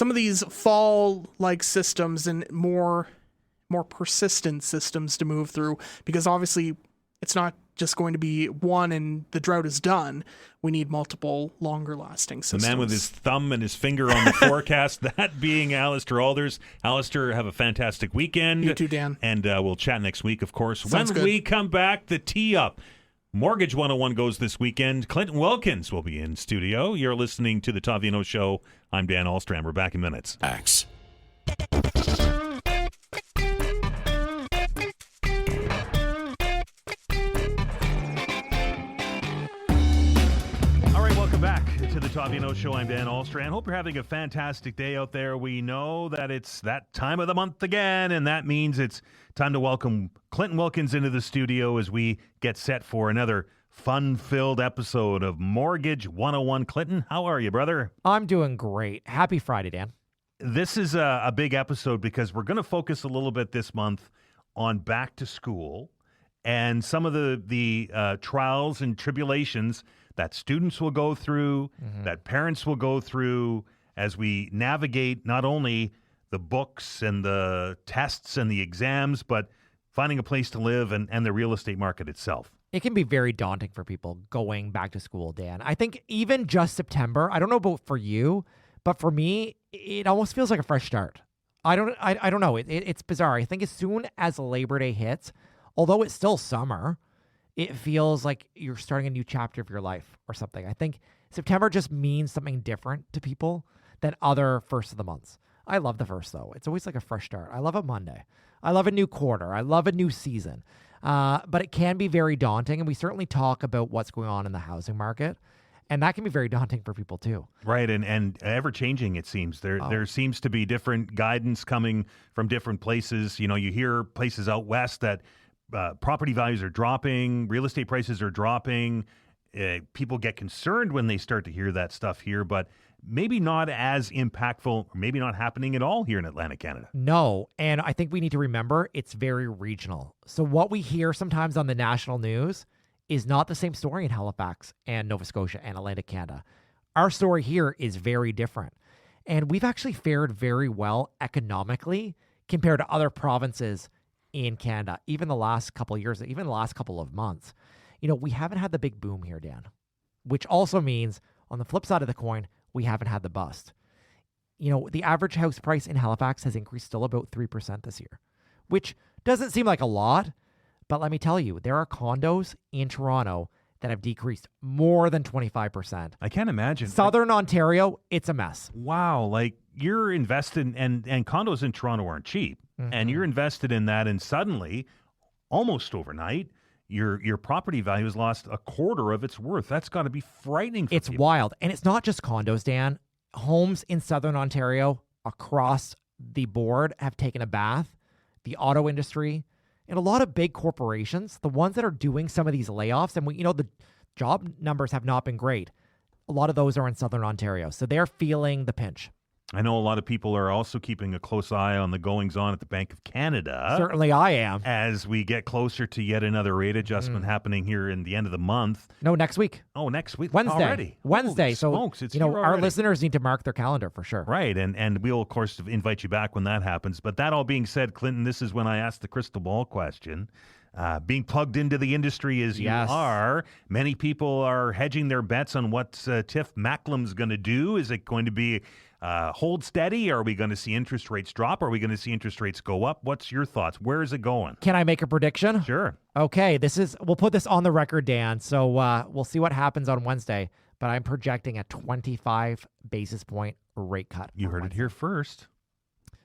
of these fall-like systems and more persistent systems to move through, because obviously it's not just going to be one and the drought is done. We need multiple longer-lasting systems. The man with his thumb and his finger on the forecast, that being Allister Aalders. Allister, have a fantastic weekend. You too, Dan. And we'll chat next week, of course. Sounds when good. we come back, the tee-up. Mortgage 101 goes this weekend. Clinton Wilkins will be in studio. You're listening to the Todd Veinotte Show. I'm Dan Alstrand. We're back in minutes. Axe. All right, welcome back to the Todd Veinotte Show. I'm Dan Alstrand. Hope you're having a fantastic day out there. We know that it's that time of the month again, and that means it's time to welcome Clinton Wilkins into the studio as we get set for another fun-filled episode of Mortgage 101. Clinton, how are you, brother? I'm doing great. Happy Friday, Dan. This is a big episode because we're going to focus a little bit this month on back to school and some of the trials and tribulations that students will go through, that parents will go through as we navigate not only the books and the tests and the exams, but finding a place to live and the real estate market itself. It can be very daunting for people going back to school, Dan. I think even just September, I don't know about for you, but for me, it almost feels like a fresh start. I don't know. It's bizarre. I think as soon as Labor Day hits, although it's still summer, it feels like you're starting a new chapter of your life or something. I think September just means something different to people than other first of the months. I love the first, though. It's always like a fresh start. I love a Monday. I love a new quarter. I love a new season. But it can be very daunting, and we certainly talk about what's going on in the housing market, and that can be very daunting for people too. Right, and ever-changing, it seems. There seems to be different guidance coming from different places. You know, you hear places out west that property values are dropping, real estate prices are dropping. People get concerned when they start to hear that stuff here, but maybe not as impactful, or maybe not happening at all here in Atlantic Canada. No, and I think we need to remember it's very regional. So what we hear sometimes on the national news is not the same story in Halifax and Nova Scotia and Atlantic Canada. Our story here is very different. And we've actually fared very well economically compared to other provinces in Canada, even the last couple of years, even the last couple of months. You know, we haven't had the big boom here, Dan, which also means on the flip side of the coin, we haven't had the bust. You know, the average house price in Halifax has increased still about 3% this year, which doesn't seem like a lot, but let me tell you, there are condos in Toronto that have decreased more than 25%. I can't imagine. Southern Ontario, it's a mess. Wow, like you're invested and condos in Toronto aren't cheap, and you're invested in that, and suddenly, almost overnight, your property value has lost a quarter of its worth. That's got to be frightening for people. It's wild. And it's not just condos, Dan. Homes in Southern Ontario across the board have taken a bath. The auto industry and a lot of big corporations, the ones that are doing some of these layoffs, and the job numbers have not been great. A lot of those are in Southern Ontario. So they're feeling the pinch. I know a lot of people are also keeping a close eye on the goings-on at the Bank of Canada. Certainly I am. As we get closer to yet another rate adjustment happening here in the end of the month. No, next week. Oh, next week? Wednesday. Already? Wednesday. Holy so, smokes, it's our listeners need to mark their calendar for sure. Right, and we'll, of course, invite you back when that happens. But that all being said, Clinton, this is when I ask the crystal ball question. Being plugged into the industry as you are, many people are hedging their bets on what Tiff Macklem's going to do. Is it going to be hold steady? Are we going to see interest rates drop? Are we going to see interest rates go up? What's your thoughts? Where is it going? Can I make a prediction? Sure. Okay, we'll put this on the record, Dan. So we'll see what happens on Wednesday. But I'm projecting a 25 basis point rate cut. You heard it here first.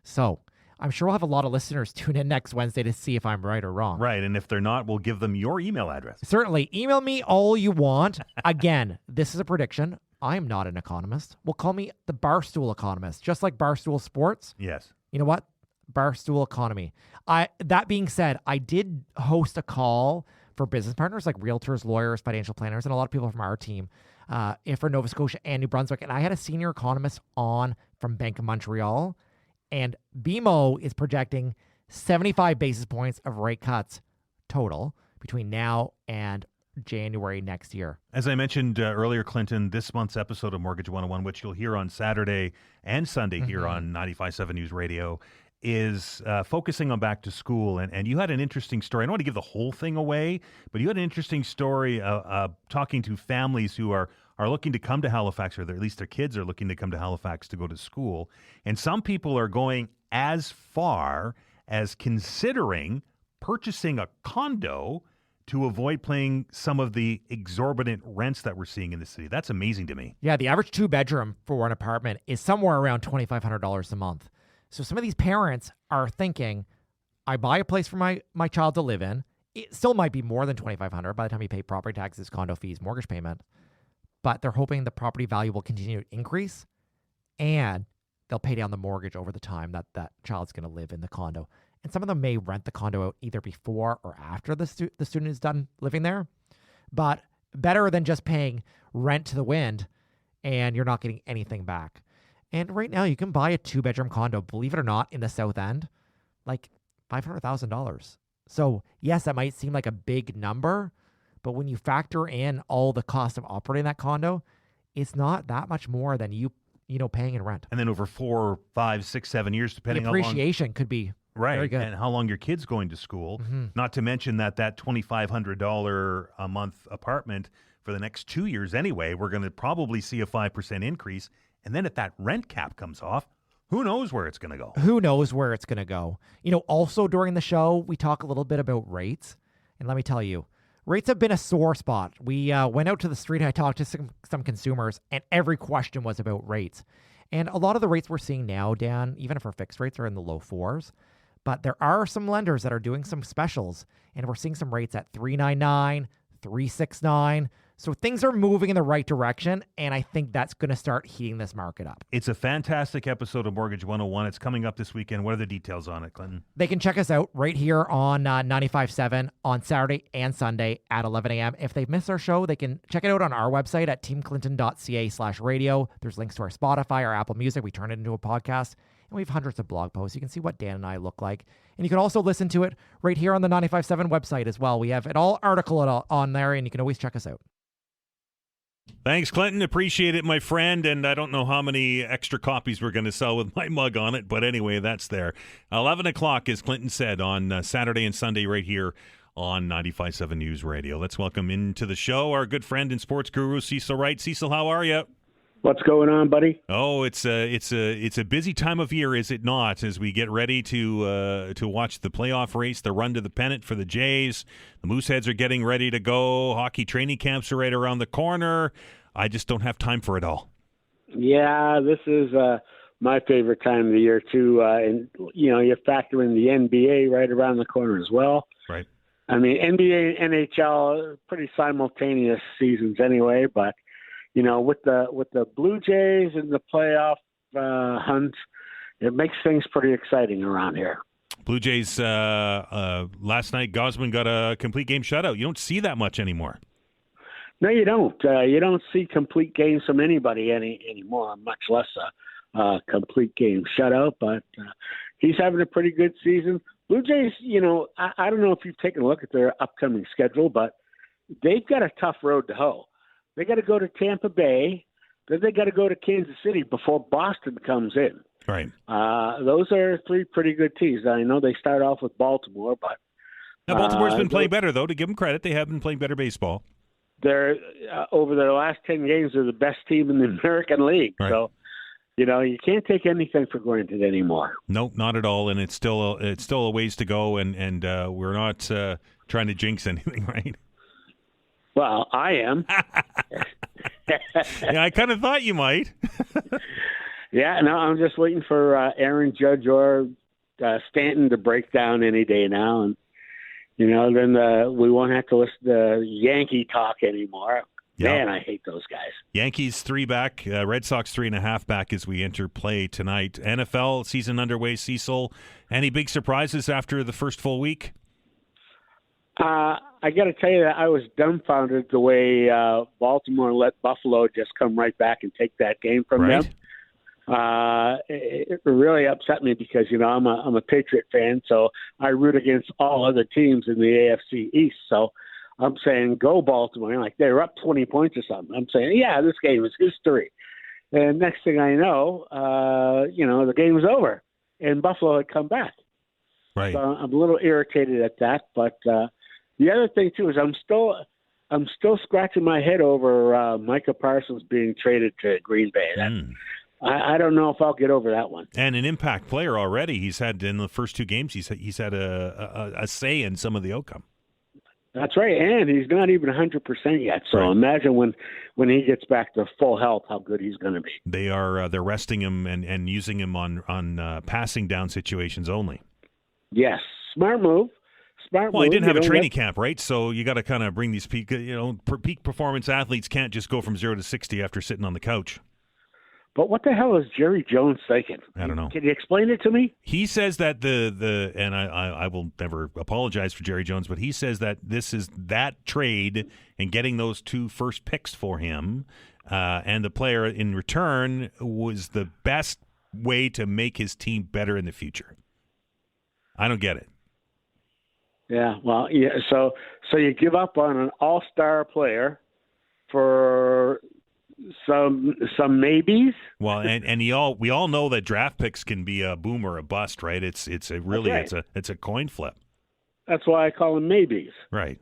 So I'm sure we'll have a lot of listeners tune in next Wednesday to see if I'm right or wrong. Right, and if they're not, we'll give them your email address. Certainly. Email me all you want. Again, this is a prediction. I am not an economist. Well, call me the Barstool economist, just like Barstool Sports. Yes. You know what? Barstool economy. That being said, I did host a call for business partners like realtors, lawyers, financial planners, and a lot of people from our team for Nova Scotia and New Brunswick. And I had a senior economist on from Bank of Montreal, and BMO is projecting 75 basis points of rate cuts total between now and January next year. As I mentioned earlier, Clinton, this month's episode of Mortgage 101, which you'll hear on Saturday and Sunday here on 95.7 News Radio, is focusing on back to school. And you had an interesting story. I don't want to give the whole thing away, but you had an interesting story talking to families who are looking to come to Halifax, or at least their kids are looking to come to Halifax to go to school. And some people are going as far as considering purchasing a condo to avoid paying some of the exorbitant rents that we're seeing in the city. That's amazing to me. Yeah, the average 2-bedroom for an apartment is somewhere around $2,500 a month. So some of these parents are thinking, I buy a place for my child to live in. It still might be more than $2,500 by the time you pay property taxes, condo fees, mortgage payment. But they're hoping the property value will continue to increase and they'll pay down the mortgage over the time that child's going to live in the condo. And some of them may rent the condo out either before or after the student is done living there. But better than just paying rent to the wind and you're not getting anything back. And right now you can buy a 2-bedroom condo, believe it or not, in the South End, like $500,000. So yes, that might seem like a big number, but when you factor in all the cost of operating that condo, it's not that much more than you paying in rent. And then over 4, 5, 6, 7 years, depending the on appreciation could be right, very good. And how long your kid's going to school. Not to mention that $2,500 a month apartment for the next 2 years anyway, we're going to probably see a 5% increase. And then if that rent cap comes off, who knows where it's going to go? Who knows where it's going to go? Also during the show, we talk a little bit about rates. And let me tell you, rates have been a sore spot. We went out to the street and I talked to some consumers, and every question was about rates. And a lot of the rates we're seeing now, Dan, even if our fixed rates are in the low 4s, but there are some lenders that are doing some specials, and we're seeing some rates at 3.99, 3.69. So things are moving in the right direction, and I think that's going to start heating this market up. It's a fantastic episode of Mortgage 101. It's coming up this weekend. What are the details on it, Clinton? They can check us out right here on 95.7 on Saturday and Sunday at 11 a.m. If they've missed our show, they can check it out on our website at teamclinton.ca/radio. There's links to our Spotify, our Apple Music. We turn it into a podcast, and we have hundreds of blog posts. You can see what Dan and I look like. And you can also listen to it right here on the 95.7 website as well. We have it all article on there, and you can always check us out. Thanks, Clinton. Appreciate it, my friend. And I don't know how many extra copies we're going to sell with my mug on it, but anyway, that's there. 11 o'clock, as Clinton said, on Saturday and Sunday right here on 95.7 News Radio. Let's welcome into the show our good friend and sports guru, Cecil Wright. Cecil, how are you? What's going on, buddy? Oh, it's a busy time of year, is it not? As we get ready to watch the playoff race, the run to the pennant for the Jays. The Mooseheads are getting ready to go. Hockey training camps are right around the corner. I just don't have time for it all. Yeah, this is my favorite time of the year too. And you factor in the NBA right around the corner as well. Right. I mean, NBA and NHL are pretty simultaneous seasons anyway, but. With the Blue Jays and the playoff hunt, it makes things pretty exciting around here. Blue Jays last night, Gosman got a complete game shutout. You don't see that much anymore. No, you don't. You don't see complete games from anybody anymore, much less a complete game shutout. But he's having a pretty good season. Blue Jays, I don't know if you've taken a look at their upcoming schedule, but they've got a tough road to hoe. They got to go to Tampa Bay, then they got to go to Kansas City before Boston comes in. Right. Those are three pretty good teams. I know they start off with Baltimore, but now Baltimore's been playing better, though. To give them credit, they have been playing better baseball. They're over their last 10 games, they're the best team in the American League. Right. So, you can't take anything for granted anymore. Nope, not at all. And it's still a ways to go, and we're not trying to jinx anything, right? Well, I am. Yeah, I kind of thought you might. Yeah, no, I'm just waiting for Aaron Judge or Stanton to break down any day now, and then we won't have to listen to Yankee talk anymore. Yep. Man, I hate those guys. Yankees 3 back, Red Sox 3.5 back as we enter play tonight. NFL season underway. Cecil, any big surprises after the first full week? I got to tell you that I was dumbfounded the way Baltimore let Buffalo just come right back and take that game from them. It really upset me because I'm a Patriot fan, so I root against all other teams in the AFC East. So I'm saying go Baltimore. Like they were up 20 points or something. I'm saying this game is history. And next thing I know, the game was over, and Buffalo had come back. Right. So I'm a little irritated at that, but. The other thing too is I'm still scratching my head over Micah Parsons being traded to Green Bay. I don't know if I'll get over that one. And an impact player already. He's had in the first 2 games. He's had a say in some of the outcome. That's right, and he's not even 100% yet. So imagine when he gets back to full health, how good he's going to be. They're resting him and using him on passing down situations only. Yes, smart move. Well, he didn't have a training camp, right? So you got to kind of bring these peak performance athletes can't just go from 0 to 60 after sitting on the couch. But what the hell is Jerry Jones thinking? I don't know. Can you explain it to me? He says that and I will never apologize for Jerry Jones, but he says that this is that trade and getting those 2 first picks for him and the player in return was the best way to make his team better in the future. I don't get it. Yeah, well, yeah. So you give up on an all-star player for some maybes. Well, and we all know that draft picks can be a boom or a bust, right? It's a coin flip. That's why I call them maybes. Right.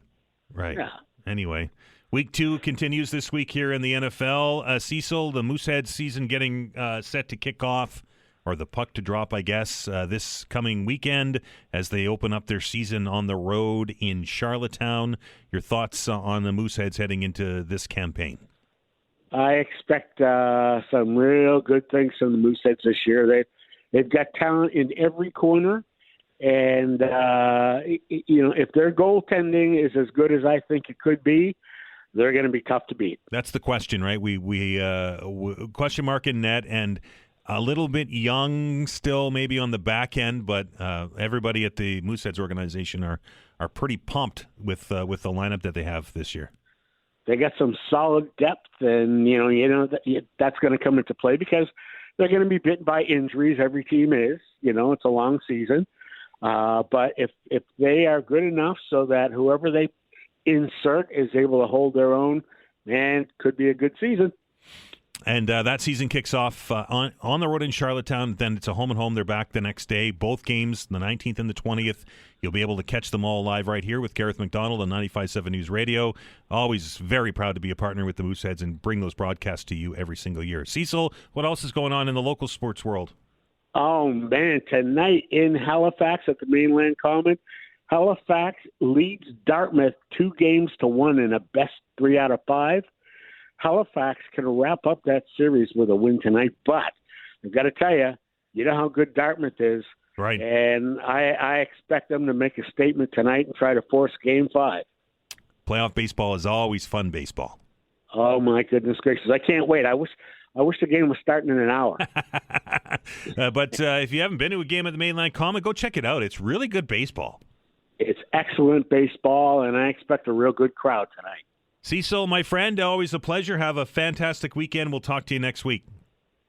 Yeah. Anyway, week 2 continues this week here in the NFL. Cecil, the Moosehead season getting set to kick off, or the puck to drop, I guess, this coming weekend as they open up their season on the road in Charlottetown. Your thoughts on the Mooseheads heading into this campaign? I expect some real good things from the Mooseheads this year. They've got talent in every corner, and if their goaltending is as good as I think it could be, they're going to be tough to beat. That's the question, right? We question mark in net and a little bit young still, maybe on the back end, but everybody at the Mooseheads organization are pretty pumped with the lineup that they have this year. They got some solid depth, and that's going to come into play because they're going to be bitten by injuries. Every team is. It's a long season, but if they are good enough so that whoever they insert is able to hold their own, man, could be a good season. And that season kicks off on the road in Charlottetown. Then it's a home and home. They're back the next day. Both games, the 19th and the 20th. You'll be able to catch them all live right here with Gareth McDonald on 95.7 News Radio. Always very proud to be a partner with the Mooseheads and bring those broadcasts to you every single year. Cecil, what else is going on in the local sports world? Oh, man. Tonight in Halifax at the Mainland Common, Halifax leads Dartmouth 2-1 in a best 3 out of 5. Halifax can wrap up that series with a win tonight, but I've got to tell you, you know how good Dartmouth is. Right. And I expect them to make a statement tonight and try to force Game 5. Playoff baseball is always fun baseball. Oh, my goodness gracious. I can't wait. I wish the game was starting in an hour. But if you haven't been to a game at the Mainland Common, go check it out. It's really good baseball. It's excellent baseball, and I expect a real good crowd tonight. Cecil, my friend, always a pleasure. Have a fantastic weekend. We'll talk to you next week.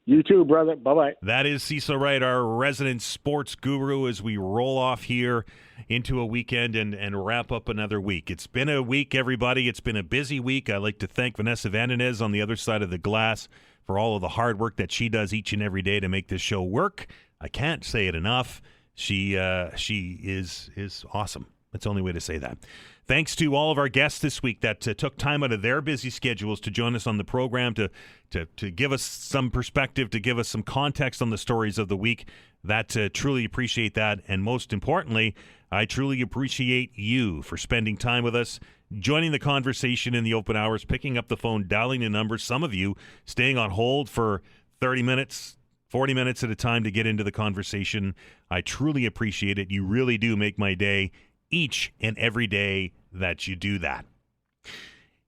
You too, brother. Bye-bye. That is Cecil Wright, our resident sports guru, as we roll off here into a weekend and wrap up another week. It's been a week, everybody. It's been a busy week. I'd like to thank Vanessa Vandenez on the other side of the glass for all of the hard work that she does each and every day to make this show work. I can't say it enough. She is awesome. That's the only way to say that. Thanks to all of our guests this week that took time out of their busy schedules to join us on the program, to give us some perspective, to give us some context on the stories of the week. Truly appreciate that. And most importantly, I truly appreciate you for spending time with us, joining the conversation in the open hours, picking up the phone, dialing the numbers, some of you staying on hold for 30 minutes, 40 minutes at a time to get into the conversation. I truly appreciate it. You really do make my day each and every day that you do that.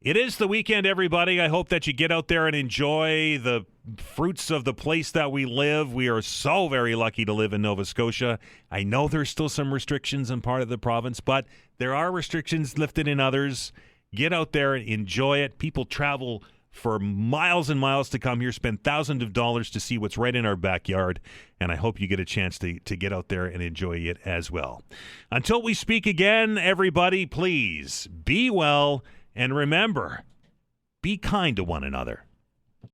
It is the weekend, everybody. I hope that you get out there and enjoy the fruits of the place that we live. We are so very lucky to live in Nova Scotia. I know there's still some restrictions in part of the province, but there are restrictions lifted in others. Get out there and enjoy it. People travel for miles and miles to come here, spend thousands of dollars to see what's right in our backyard, and I hope you get a chance to get out there and enjoy it as well. Until we speak again, everybody, please be well, and remember, be kind to one another.